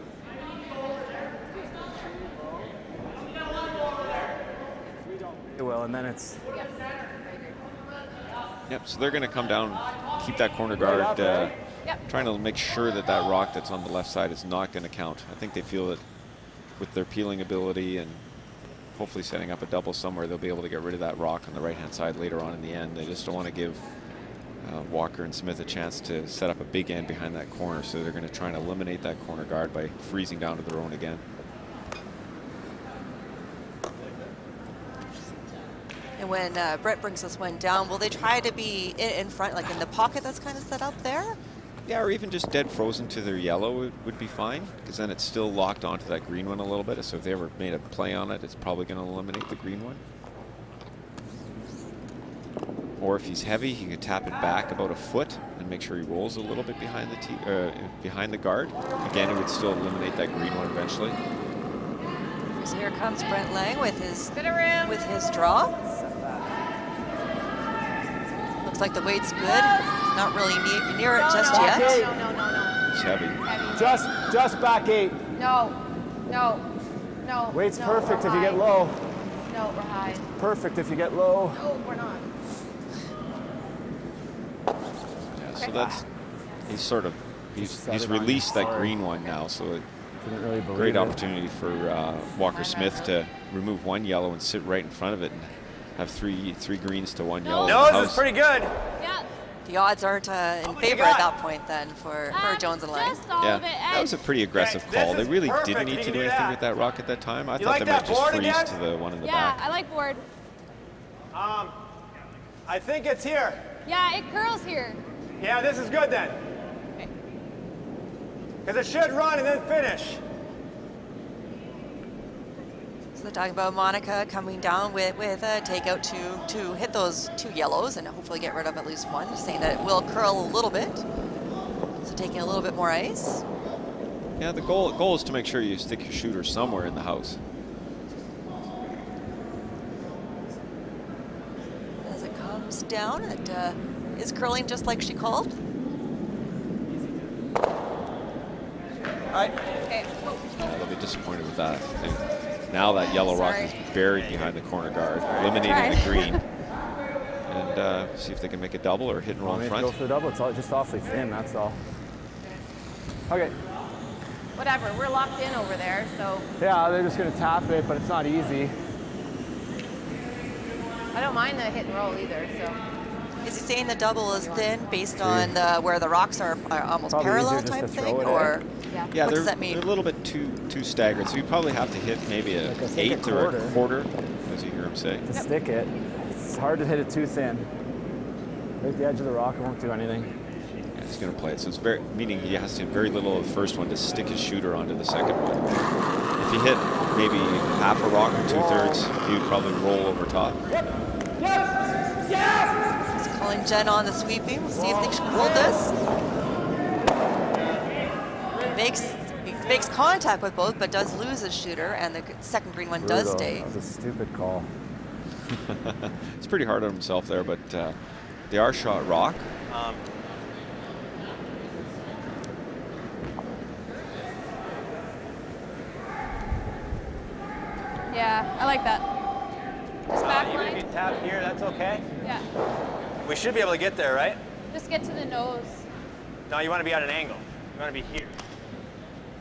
Well, and then it's. Yep, so they're going to come down, keep that corner guard, trying to make sure that that rock that's on the left side is not going to count. I think they feel that with their peeling ability and hopefully setting up a double somewhere, they'll be able to get rid of that rock on the right-hand side later on in the end. They just don't want to give Walker and Smith a chance to set up a big end behind that corner, so they're going to try and eliminate that corner guard by freezing down to their own again. And when Brett brings this one down, will they try to be in front, like in the pocket that's kind of set up there? Yeah, or even just dead frozen to their yellow would be fine, because then it's still locked onto that green one a little bit. So if they ever made a play on it, it's probably going to eliminate the green one. Or if he's heavy, he could tap it back about a foot and make sure he rolls a little bit behind the behind the guard. Again, it would still eliminate that green one eventually. So here comes Brent Laing with his draw. Looks like the weight's good. He's not really near it just yet. No. It's heavy. Just back 8. No. Weight's no, perfect if you high. get low. No, we're high. Perfect if you get low. No, we're not. Yeah, so that's he's released that green one now, so Didn't really believe great it. opportunity for Walker Smith to remove one yellow and sit right in front of it and have three greens to one yellow. Nose is pretty good. Yeah. The odds aren't in favor at that point then for Jones and Laing. Just all of it. That was a pretty aggressive call. They really didn't need to do anything with that rock at that time. I thought they might just freeze to the one in the back. Yeah, I like board. I think it's here. Yeah, it curls here. Yeah, this is good then. Okay. Because it should run and then finish. So they're talking about Monica coming down with a takeout to hit those 2 yellows and hopefully get rid of at least one, saying that it will curl a little bit. So taking a little bit more ice. Yeah, the goal is to make sure you stick your shooter somewhere in the house. As it comes down, it is curling just like she called. All right. Okay. Yeah, they'll be disappointed with that. Now that yellow rock is buried behind the corner guard, eliminating the green. And see if they can make a double or hit and roll in front. Go for the double. It's all just awfully thin, that's all. Okay. Whatever, we're locked in over there, so. Yeah, they're just going to tap it, but it's not easy. I don't mind the hit and roll either, so. Is he saying the double is thin based on where the rocks are almost Probably parallel easier just type to throw thing, it or Yeah, what they're, does that mean? they're a little bit too staggered, so you probably have to hit maybe an Like a 8th or a quarter, as you hear him say. To stick it. It's hard to hit it too thin. Right at the edge of the rock, it won't do anything. Yeah, he's going to play it, so it's meaning he has to have very little of the first one to stick his shooter onto the second one. If he hit maybe half a rock or 2/3, he would probably roll over top. He's calling Jen on the sweeping. We'll see if they can hold this. He makes contact with both, but does lose his shooter, and the second green one does stay. That was a stupid call. It's pretty hard on himself there, but they are shot rock. Yeah, I like that. Just back Even if line. you tap here, that's okay. Yeah. We should be able to get there, right? Just get to the nose. No, you want to be at an angle. You want to be here.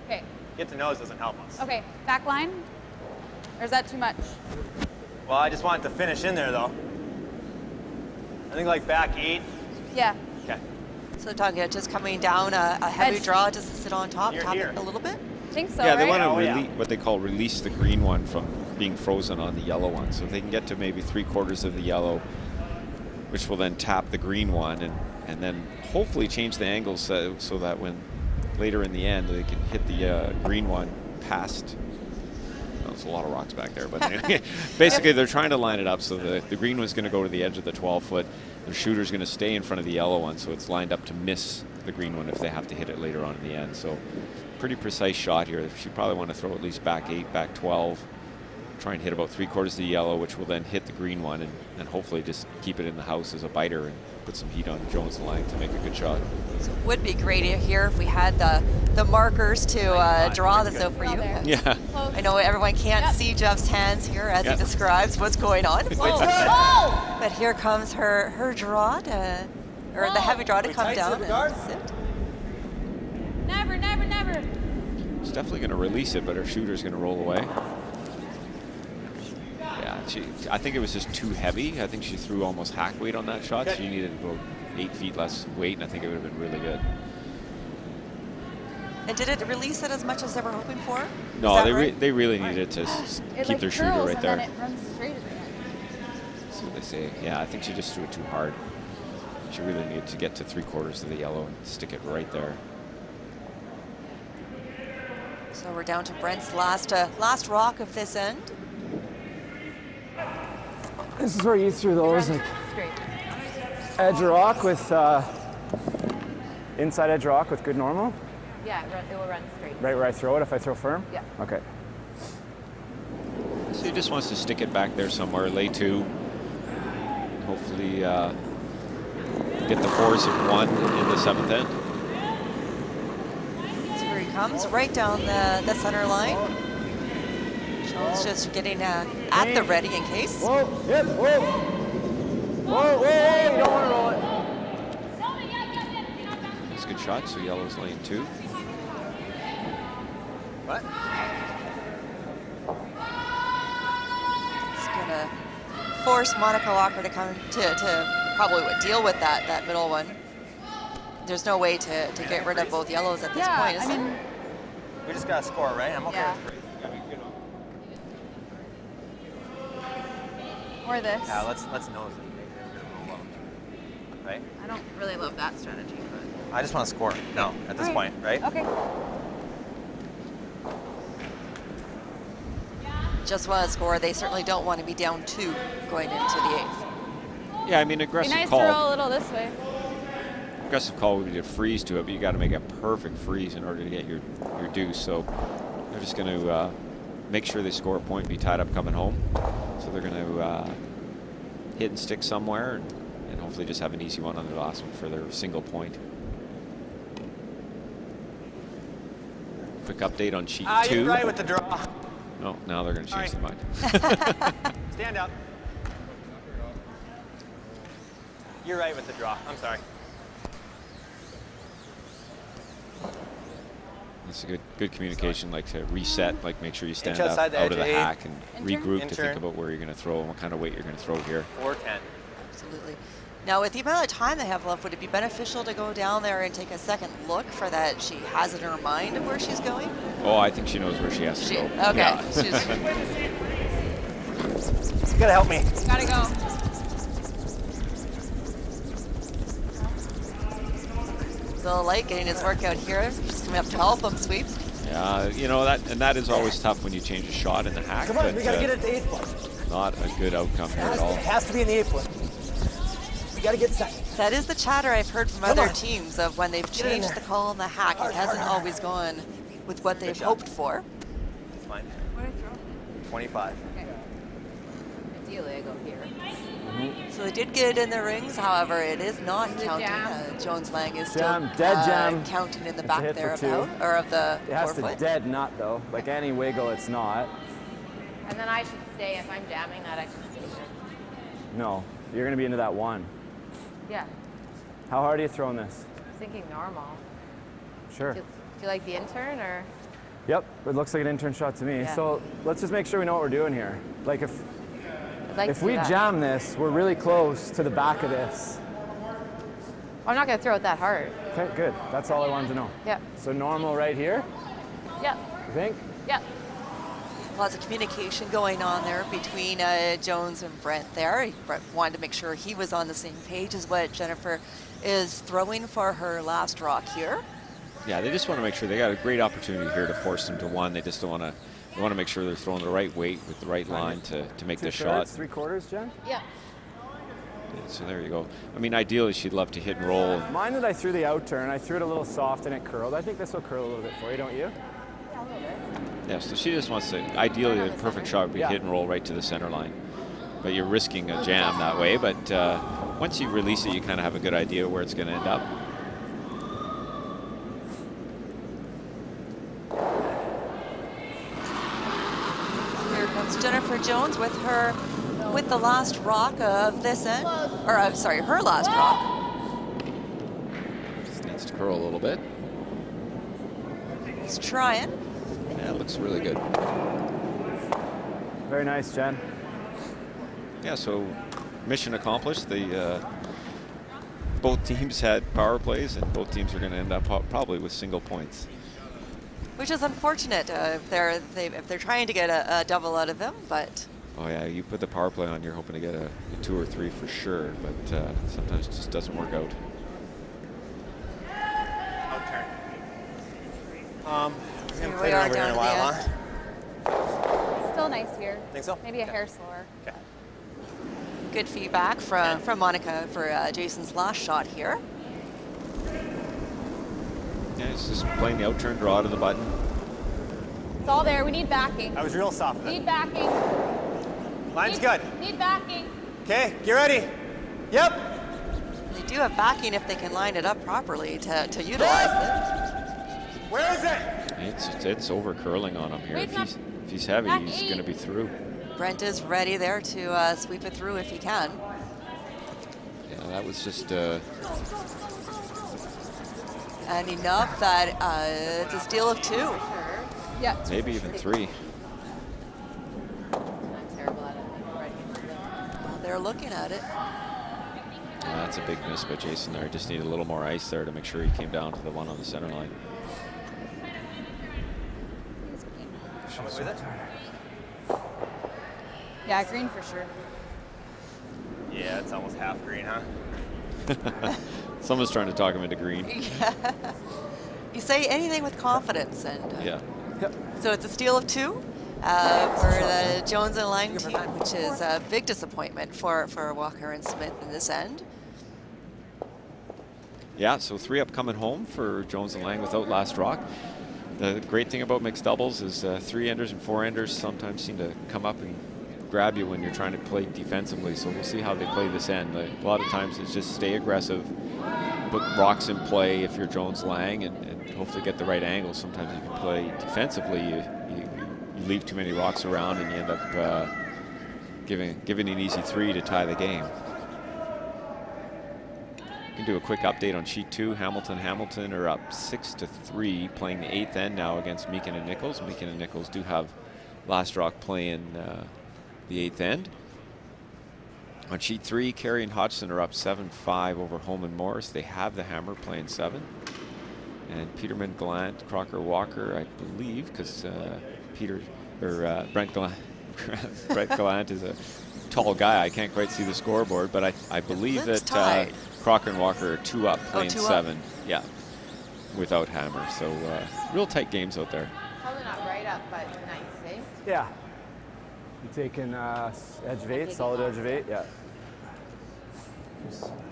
Okay. Get to nose doesn't help us. Okay, back line? Or is that too much? Well, I just want it to finish in there, though. I think like back 8. Yeah. Okay. So they're talking about just coming down a heavy Edge. draw just to sit on top, You're tap here. it a little bit. I think so, Yeah, they right? want to what they call release the green one from being frozen on the yellow one. So if they can get to maybe 3/4 of the yellow, which will then tap the green one, and then hopefully change the angles so that when later in the end they can hit the green one past. Well, there's a lot of rocks back there, but anyway, basically they're trying to line it up so the green one's going to go to the edge of the 12-foot. The shooter's going to stay in front of the yellow one, so it's lined up to miss the green one if they have to hit it later on in the end. So pretty precise shot here. She probably want to throw at least back 8, back 12. Try and hit about 3/4 of the yellow, which will then hit the green one, and hopefully just keep it in the house as a biter and put some heat on Jones and Laing to make a good shot. So it would be great here if we had the markers to draw this out for you. Yeah. I know everyone can't see Jeff's hands here as he describes what's going on. But here comes her draw or the heavy draw to come down and sit. Never, never, never. She's definitely going to release it, but her shooter's going to roll away. Yeah, I think it was just too heavy. I think she threw almost hack weight on that shot. She needed about 8 feet less weight, and I think it would have been really good. And did it release it as much as they were hoping for? No, they really needed to keep their shooter right there. And then it runs straight at the end. That's what they say. Yeah, I think she just threw it too hard. She really needed to get to 3/4 of the yellow and stick it right there. So we're down to Brent's last rock of this end. This is where you threw those, like edge rock with inside edge rock with good normal. Yeah, it will run straight. Right where I throw it if I throw firm? Yeah. Okay. So he just wants to stick it back there somewhere, lay 2. Hopefully get the force of 1 in the 7th end. So here he comes, right down the center line. Jones just getting at the ready in case. Whoa, yep, whoa. Whoa, whoa, you don't want to roll it. It's a good shot, so yellow's lane 2. What? It's gonna force Monica Walker to come to probably deal with that middle one. There's no way to get rid of both yellows at this point, is there? We just got to score, right? I'm okay. Yeah. Or this. Yeah, let's nose it. Right? I don't really love that strategy, but I just want to score now at this point, right? Okay. Just want to score. They certainly don't want to be down 2 going into the 8th. Yeah, I mean, Be aggressive nice call. to roll a little this way. Aggressive call would be to freeze to it, but you got to make a perfect freeze in order to get your deuce. So they're just going to make sure they score a point, be tied up coming home. So they're going to hit and stick somewhere, and hopefully just have an easy one on the last one for their single point. Quick update on sheet 2. You're right with the draw. No, now they're going to change their mind. Stand up. You're right with the draw. I'm sorry. It's a good communication, like to reset, like make sure you stand up outside the out of the edge, hack and regroup to Intern. think about where you're going to throw and what kind of weight you're going to throw here. 410. Absolutely. Now, with the amount of time they have left, would it be beneficial to go down there and take a second look for that she has it in her mind of where she's going? Oh, I think she knows where she has to go. Okay. Yeah. You gotta help me. Gotta go. Bill Light getting his workout here. Just coming up to help him sweep. Yeah, you know, that is always tough when you change a shot in the hack. Come on, but, we gotta get it to 8th one. not a good outcome here at all. It has to be in the 8th one. We gotta get second. That is the chatter I've heard from Come other on. teams of when they've Get in changed there. the call on the hack. It hasn't always gone with what they've hoped for. It's fine. What do I throw? 25. Okay. Ideally, I go here. So they did get it in the rings, however, it is not Is it counting. jam? Jones Laing is still Jam, dead jam. counting in the It's a back hit there for 2. about, or of the It has 4 to foot. dead nut though. Like any wiggle, it's not. And then I should stay, if I'm jamming that, I should stay here. No, you're gonna be into that 1. Yeah. How hard are you throwing this? I was thinking normal. Sure. Do you like the intern or? Yep, it looks like an intern shot to me. Yeah. So let's just make sure we know what we're doing here. Like I'd like if to we do that. jam this, we're really close to the back of this. I'm not gonna throw it that hard. Okay, good. That's all I wanted to know. Yeah. So normal right here. Yeah. You think? Yep. Lots of communication going on there between Jones and Brent there. Brent wanted to make sure he was on the same page as what Jennifer is throwing for her last rock here. Yeah, they just want to make sure they got a great opportunity here to force them to one. They just don't want to. They want to make sure they're throwing the right weight with the right line to make this shot. 3/4, Jen? Yeah. So there you go. I mean, ideally, she'd love to hit and roll. Mine that I threw the out turn, I threw it a little soft and it curled. I think this will curl a little bit for you, don't you? Yeah, a little bit. Yeah, so she just wants to, ideally, the perfect shot would be hit and roll right to the center line. But you're risking a jam that way. But once you release it, you kind of have a good idea where it's going to end up. Here comes Jennifer Jones with the last rock of this end, or I'm sorry, her last rock. Just needs to curl a little bit. He's trying. Yeah, it looks really good. Very nice, Jen. Yeah, so mission accomplished. Both teams had power plays, and both teams are going to end up probably with single points. Which is unfortunate if they're trying to get a double out of them, but. Oh yeah, you put the power play on, you're hoping to get a 2 or 3 for sure, but sometimes it just doesn't work out. Here we are down to the end. Still nice here. Think so? Maybe a hair slower. Okay. Good feedback from Monica for Jason's last shot here. Yeah, he's just playing the out turn draw to the button. It's all there. We need backing. That was real soft. Need backing. Line's good. Need backing. Okay, get ready. Yep. They do have backing if they can line it up properly to utilize it. Where is it? It's over curling on him here. Wait, If he's heavy, he's going to be through. Brent is ready there to sweep it through if he can. Yeah, that was just. And enough that it's a steal of 2. Yeah. Maybe even 3. I'm terrible at it. Well, they're looking at it. Yeah, that's a big miss by Jason there. Just need a little more ice there to make sure he came down to the one on the center line. With it? Yeah, green for sure. Yeah, it's almost half green, huh? Someone's trying to talk him into green. Yeah. You say anything with confidence, and Yeah. so it's a steal of 2 for the Jones and Laing team, which is a big disappointment for Walker and Smith in this end. Yeah, so 3 up coming home for Jones and Laing without last rock. The great thing about mixed doubles is 3-enders and 4-enders sometimes seem to come up and grab you when you're trying to play defensively. So we'll see how they play this end. A lot of times it's just stay aggressive, put rocks in play if you're Jones Laing, and hopefully get the right angle. Sometimes if you play defensively, you leave too many rocks around and you end up giving an easy 3 to tie the game. We can do a quick update on sheet 2. Hamilton are up 6-3, playing the 8th end now against Meakin and Nichols. Meakin and Nichols do have last rock playing the 8th end. On sheet 3, Carey and Hodgson are up 7-5 over Home and Morris. They have the hammer playing 7. And Peterman, Gallant, Crocker, Walker, I believe, because Brent Gallant is a tall guy. I can't quite see the scoreboard, but I believe that Crocker and Walker are 2 up playing 7. Yeah, without hammer. So real tight games out there. Probably not right up, but nice, eh? Yeah. You taking edge of 8, solid edge of 8, yeah.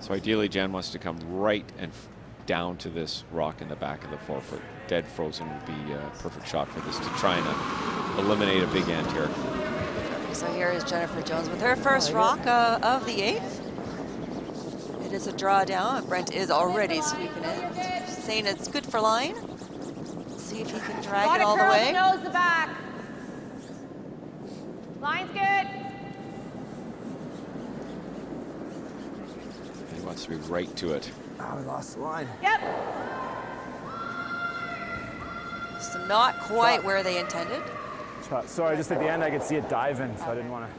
So ideally, Jen wants to come right and down to this rock in the back of the 4-foot. Dead frozen would be a perfect shot for this to try and eliminate a big end here. So here is Jennifer Jones with her first rock of the 8th. It is a drawdown. Brent is already sweeping it, saying it's good for line. See if he can drag it all the way. Nose the back. Line's good. He wants to be right to it. Oh, we lost the line. Yep. So not quite where they intended. Sorry, just at the end I could see it diving, so I didn't want to.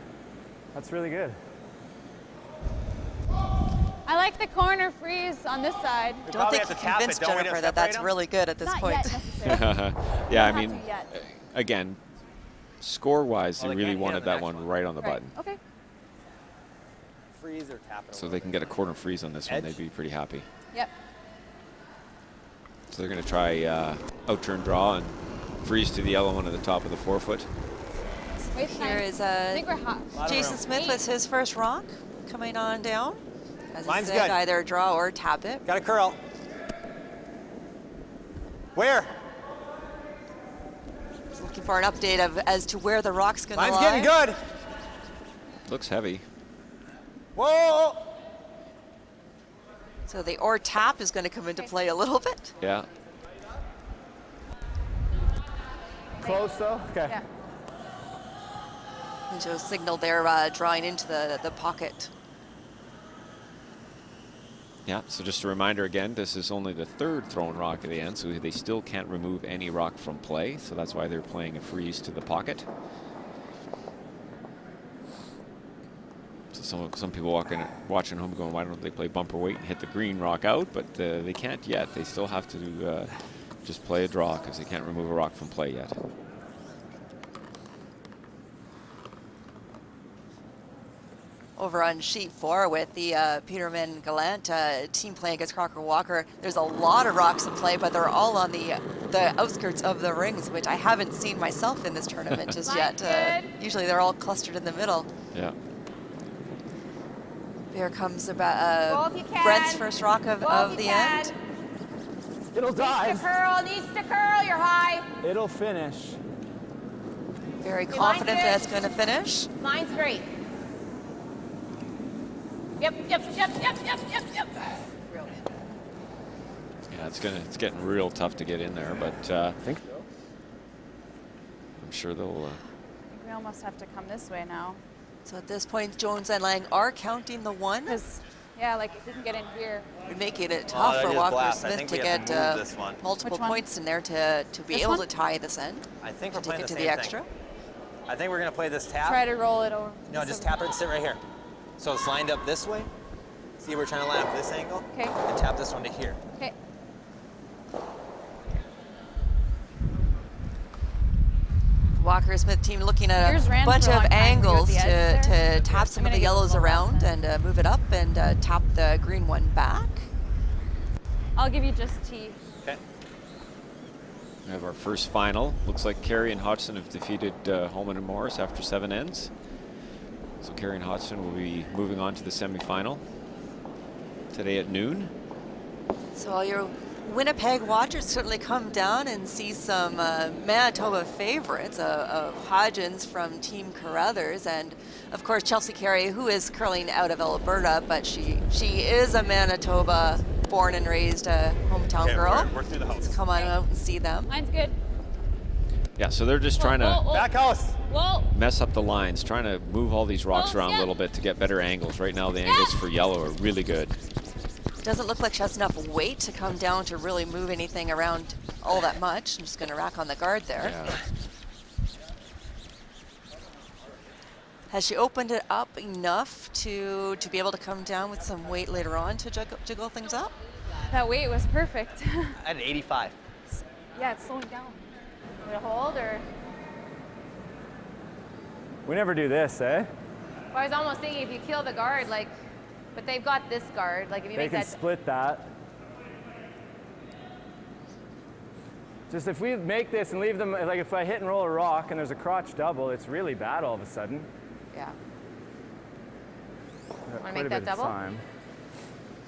That's really good. I like the corner freeze on this side. I don't think you convinced Jennifer that that's really good at this point. Not yet necessarily. Yeah, I mean, again, score-wise, they really wanted that one right on the button. Okay. Freeze or tap it. So they can get a corner freeze on this one, they'd be pretty happy. Yep. So they're going to try out-turn draw and freeze to the yellow one at the top of the forefoot. Here is Jason Smith with his first rock coming on down. As I said, good. Either draw or tap it. Got a curl. Where? Just looking for an update as to where the rock's going to lie. Mine's getting good. Looks heavy. Whoa! So the or tap is going to come into play a little bit. Yeah. Close though? Okay. Yeah. And so signal there drawing into the pocket. Yeah, so just a reminder again, this is only the third thrown rock at the end, so they still can't remove any rock from play, so that's why they're playing a freeze to the pocket. So some people watching home going, why don't they play bumper weight and hit the green rock out? But they can't yet. They still have to just play a draw because they can't remove a rock from play yet. Over on sheet 4 with the Peterman Gallant team playing against Crocker Walker, there's a lot of rocks in play, but they're all on the outskirts of the rings, which I haven't seen myself in this tournament just yet. Usually they're all clustered in the middle. Yeah. Here comes Brent's first rock of the end. It'll dive. Needs to curl, you're high. It'll finish. Very confident that it's going to finish. Mine's great. Yep. Real good. Yeah, it's getting real tough to get in there, but I think so. I'm sure they'll. I think we almost have to come this way now. So at this point, Jones and Laing are counting the one. Yeah, like if we can get in here. We're making it tough for Walker Smith to get multiple Which one? points in there to be This able one? to tie this end. I think we're To take playing it the to same the extra. thing. I think we're going to play this tap. Try to roll it over. No, just tap it and sit right here. So it's lined up this way. See, we're trying to line up this angle. Okay. And tap this one to here. Okay. Walker Smith team looking at Yours a ran bunch for a of long time. You were angles at the edge to there. tap some I'm of the gonna get yellows the ball around last and move it up and tap the green one back. I'll give you just T. Okay. We have our first final. Looks like Carey and Hodgson have defeated Holman and Morris after 7 ends. So Carey and Hodgson will be moving on to the semifinal today at noon. So all your Winnipeg watchers certainly come down and see some Manitoba favorites of Hodgins from Team Carruthers, and of course Chelsea Carey, who is curling out of Alberta, but she is a Manitoba born and raised hometown girl. We're through the house. So come on out and see them. Mine's good. Yeah, so they're just trying to Back house. Whoa. mess up the lines, trying to move all these rocks around a little bit to get better angles. Right now the angles for yellow are really good. Doesn't look like she has enough weight to come down to really move anything around all that much. I'm just going to rack on the guard there. Yeah. Has she opened it up enough to be able to come down with some weight later on to jiggle things up? That weight was perfect. At an 85. Yeah, it's slowing down. Would it hold or? We never do this, eh? Well, I was almost thinking if you kill the guard, like, but they've got this guard. Like if you They make can that. split that. Just if we make this and leave them, like if I hit and roll a rock and there's a crotch double, it's really bad all of a sudden. Yeah. Want to make that double?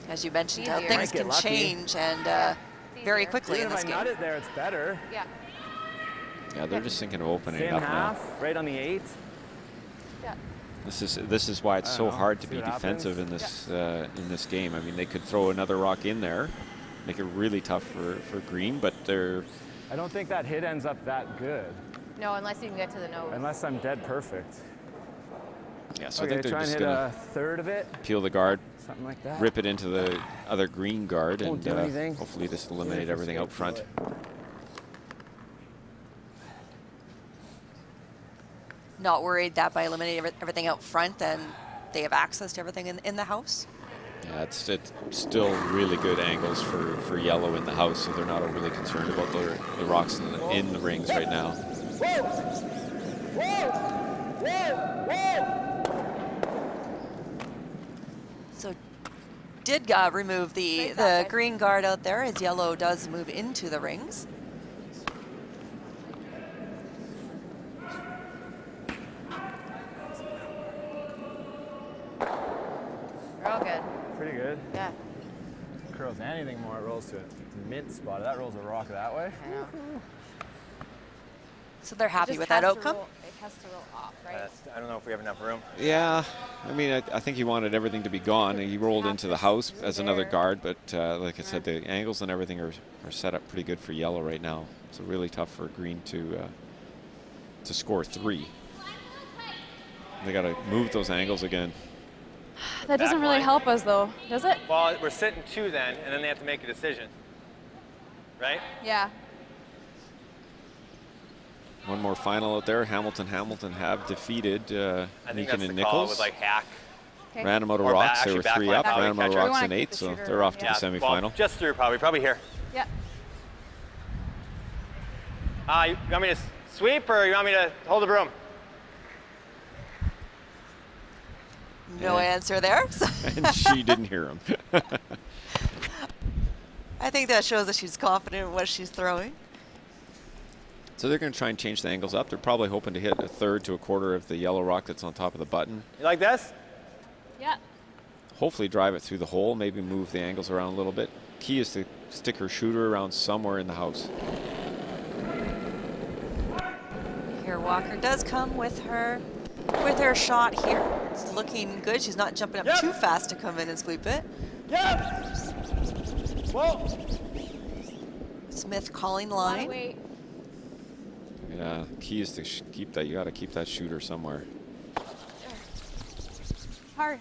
As you mentioned, how Easier. things Might get can lucky. change and It's very easier. quickly Even in if this I game. nut it there, it's better. Yeah. Yeah, they're just thinking of opening it Thin up now. half, right on the 8. Yeah. This is why it's I so don't know. hard to See be what defensive happens. in this game. I mean, they could throw another rock in there, make it really tough for green, but they're I don't think that hit ends up that good, No, unless you can get to the nose. unless I'm dead perfect. so I Okay, think they're try and just hit gonna a third of it, peel the guard, something like that. rip it into the other green guard, Won't and do anything. hopefully just eliminate everything out front. Not worried that by eliminating everything out front, then they have access to everything in the house? Yeah, it's still really good angles for yellow in the house, so they're not overly concerned about the rocks in the rings right now. So did remove the green guard out there as yellow does move into the rings. We're all good. Pretty good. Yeah. Curls anything more, it rolls to a mid spot. That rolls a rock that way. I know. So they're happy Just with that has to outcome? roll- It has to roll off, right? I don't know if we have enough room. Yeah, I mean, I think he wanted everything to be gone, and he rolled into the house as another guard, but like I said, the angles and everything are set up pretty good for yellow right now. So really tough for green to score 3. They got to move those angles again. That doesn't really help us, though, does it? Well, we're sitting 2 then, and then they have to make a decision. Right? Yeah. One more final out there. Hamilton have defeated I think Meakin that's and the call Nichols. with like hack. Okay. Ran them out of Or rocks. They actually were back 3 line up. probably Ran them out of catcher. rocks We in wanna 8, keep the so shooter they're off to around. the Well, semifinal. just through probably here. Yeah. You want me to sweep or you want me to hold the broom? No answer there. And she didn't hear him. I think that shows that she's confident in what she's throwing. So they're going to try and change the angles up. They're probably hoping to hit a third to a quarter of the yellow rock that's on top of the button. You like this? Yeah. Hopefully drive it through the hole, maybe move the angles around a little bit. Key is to stick her shooter around somewhere in the house. Here Walker does come with her shot here. It's looking good. She's not jumping up too fast to come in and sweep it. Yep. Whoa. Smith calling Lot of line. weight. Yeah, key is to keep that. You got to keep that shooter somewhere. Hard.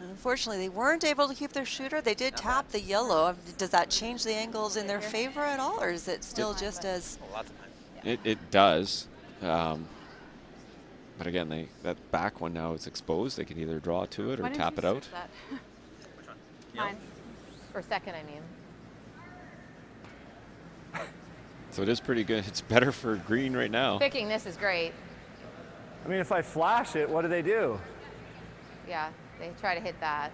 Unfortunately, they weren't able to keep their shooter. They did tap the yellow. Does that change the angles in their favor at all, or is it still just as? Oh, lots of time. It does. But again, that back one now is exposed. They can either draw to it or Why didn't tap you it out. switch that? Which one? Mine. Or second, I mean. So it is pretty good. It's better for green right now. Picking this is great. I mean, if I flash it, what do they do? Yeah, they try to hit that.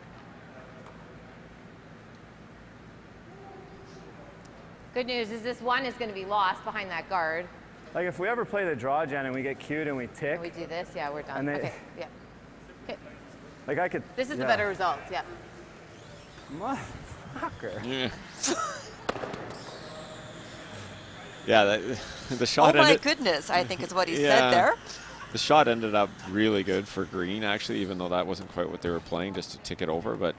Good news is this one is going to be lost behind that guard. Like if we ever play the draw gen and we get cued and we tick, And we do this, yeah, we're done. And they- Okay, yeah. Okay. like I could. This is the yeah. better result, yeah. Motherfucker. Yeah. Yeah, the shot Oh my ended. goodness! I think is what he Yeah. said there. The shot ended up really good for green, actually, even though that wasn't quite what they were playing, just to tick it over. But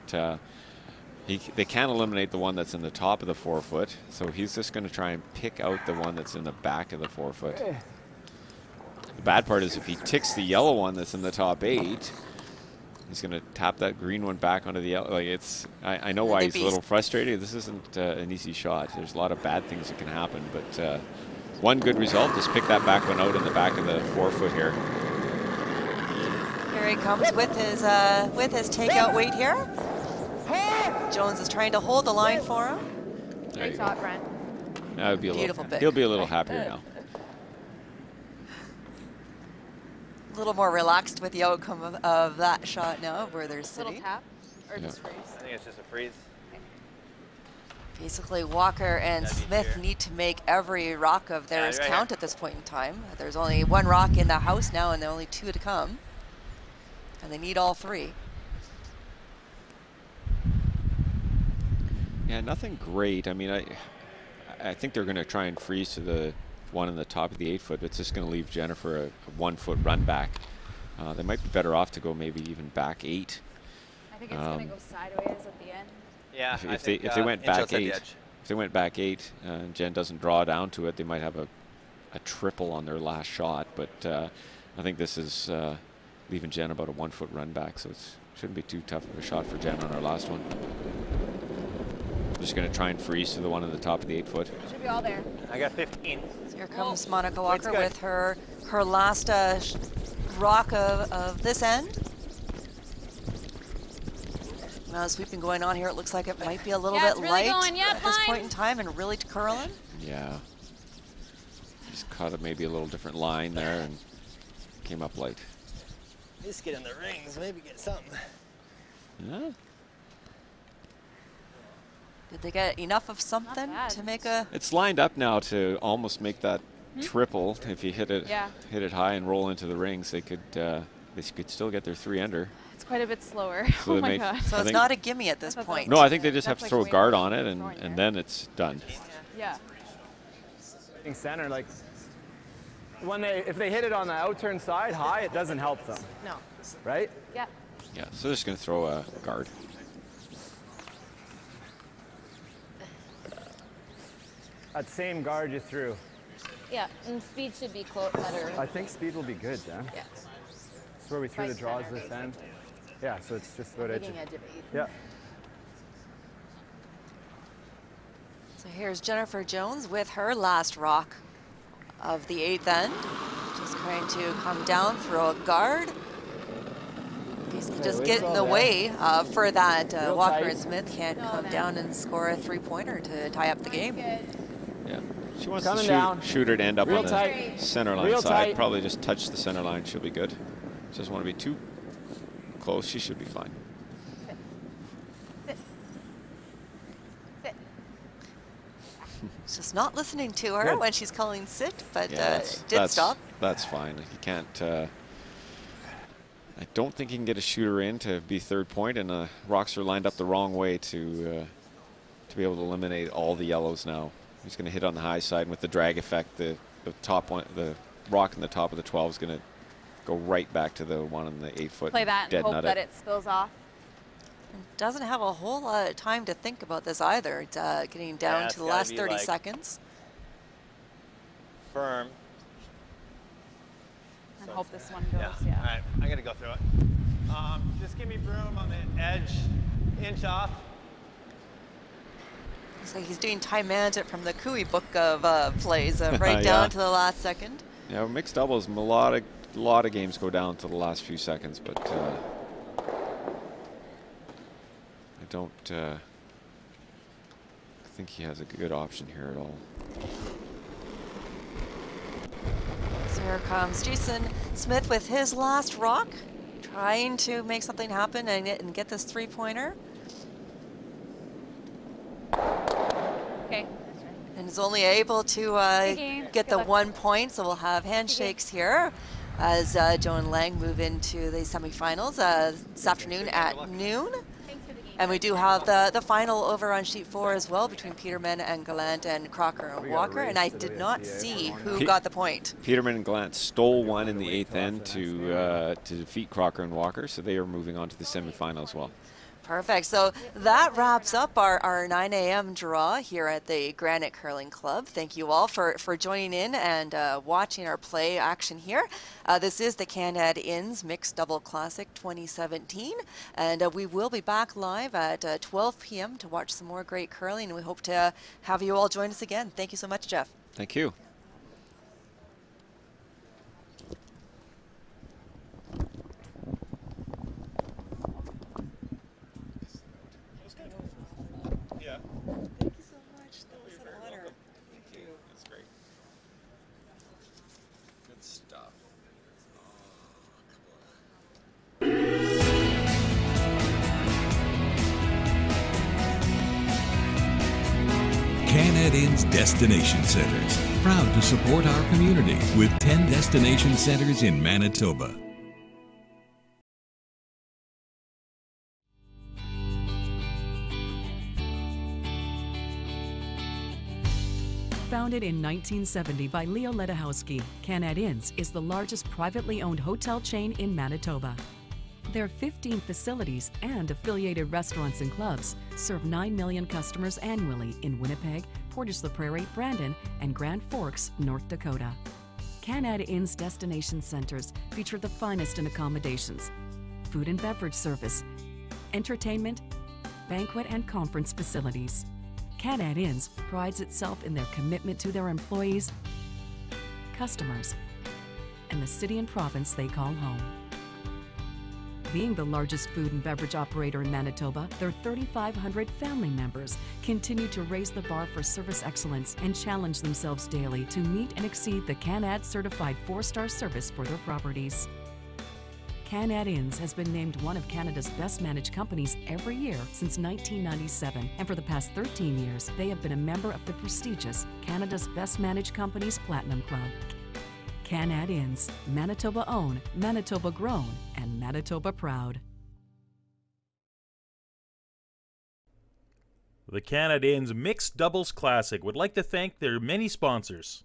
they can't eliminate the one that's in the top of the 4 foot, so he's just going to try and pick out the one that's in the back of the 4 foot. The bad part is if he ticks the yellow one that's in the top 8, he's going to tap that green one back onto the yellow. Like it's, I know why he's a little frustrated. This isn't an easy shot. There's a lot of bad things that can happen, but one good result is pick that back one out in the back of the 4 foot here. Here he comes with his takeout weight here. Jones is trying to hold the line for him. There you Great go. shot, Brent. That would be Beautiful pick. He'll be a little happier now. A little more relaxed with the outcome of that shot now, where they're Little sitting. tap or Yeah. just freeze? I think it's just a freeze. Basically, Walker and That'd be Smith here. need to make every rock of theirs right count here. at this point in time. There's only one rock in the house now, and there are only 2 to come. And they need all 3. Yeah, nothing great. I mean, I think they're going to try and freeze to the one in the top of the 8 foot. It's just going to leave Jennifer a 1 foot run back. They might be better off to go maybe even back 8. I think it's going to go sideways at the end. Yeah. I If think, they went inch back outside the 8, edge. if they went back 8 and Jen doesn't draw down to it, they might have a triple on their last shot. But I think this is leaving Jen about a 1 foot run back, so it shouldn't be too tough of a shot for Jen on our last one. Just going to try and freeze to the one at the top of the 8 foot. Should be all there. I got 15. So here comes Monica Weight's Walker good. with her last rock of this end. Sweeping going on here. It looks like it might be a little Yeah, bit it's really light going. Yep, at this line. point in time, and really curling. Yeah. Just caught a maybe a little different line there and came up light. Just get in the rings, maybe get something. Yeah. Did they get enough of something to make a? It's lined up now to almost make that triple. If you hit it high and roll into the rings, they could still get their 3 under. It's quite a bit slower. So Oh my God. So it's not a gimme at this point. No, I think they just have to That's throw a like guard way on it, throwing and there. then it's done. Yeah. In center, like if they hit it on the outturn side high, it doesn't help them, No. right? Yeah. Yeah, so they're just going to throw a guard. That same guard you threw. Yeah, and speed should be better. I think speed will be good, Jen. Yeah. That's where we threw the draws this end. Yeah, so it's just about edge. Leading edge of 8. Yeah. So here's Jennifer Jones with her last rock of the 8th end. Just trying to come down, throw a guard. Basically just get in the way for that. Walker and Smith can't come down and score a 3-pointer to tie up the game. Yeah. She wants Coming to down. shoot her to end up Real on the tight. center line Real side. tight. Probably just touch the center line. She'll be good. She doesn't want to be too close. She should be fine. Just not listening to her when she's calling sit, but Yeah, did stop. That's fine. You can't. I don't think he can get a shooter in to be 3rd point, and rocks are lined up the wrong way to be able to eliminate all the yellows now. He's going to hit on the high side, and with the drag effect, the top one, the rock in the top of the 12 is going to go right back to the one on the 8-foot. Play that and hope that it spills off. Doesn't have a whole lot of time to think about this either. It's getting down to the last 30 seconds. Firm. And hope this one goes, All right, I got to go through it. Just give me broom on the edge, inch off. Looks like he's doing time management from the Cooey book of plays, right down to the last second. Yeah, mixed doubles, a lot of games go down to the last few seconds, but I don't think he has a good option here at all. So here comes Jason Smith with his last rock, trying to make something happen and get this 3-pointer. Okay. And is only able to get the 1 point, so we'll have handshakes here as Joe and Laing move into the semifinals this afternoon at noon. And we do have the final over on sheet 4 as well between Peterman and Gallant and Crocker and Walker. And I did not see who got the point. Peterman and Gallant stole one in the 8th end to defeat Crocker and Walker, so they are moving on to the semifinal as well. Perfect. So that wraps up our 9 a.m. draw here at the Granite Curling Club. Thank you all for joining in and watching our play action here. This is the CanadInns Mixed Double Classic 2017. And we will be back live at 12 p.m. to watch some more great curling. And we hope to have you all join us again. Thank you so much, Jeff. Thank you. Thank you so much. That was an honor. Thank you. That's great. Good stuff. CanadInns Destination Centers, proud to support our community with 10 destination centers in Manitoba. Founded in 1970 by Leo Ledahowski, CanadInns is the largest privately owned hotel chain in Manitoba. Their 15 facilities and affiliated restaurants and clubs serve 9 million customers annually in Winnipeg, Portage-la-Prairie, Brandon, and Grand Forks, North Dakota. CanadInns Destination Centers feature the finest in accommodations, food and beverage service, entertainment, banquet and conference facilities. CanadInns prides itself in their commitment to their employees, customers, and the city and province they call home. Being the largest food and beverage operator in Manitoba, their 3,500 family members continue to raise the bar for service excellence and challenge themselves daily to meet and exceed the CanAd certified 4-star service for their properties. CanadInns has been named one of Canada's best managed companies every year since 1997, and for the past 13 years, they have been a member of the prestigious Canada's Best Managed Companies Platinum Club. CanadInns, Manitoba owned, Manitoba grown, and Manitoba proud. The CanadInns Mixed Doubles Classic would like to thank their many sponsors.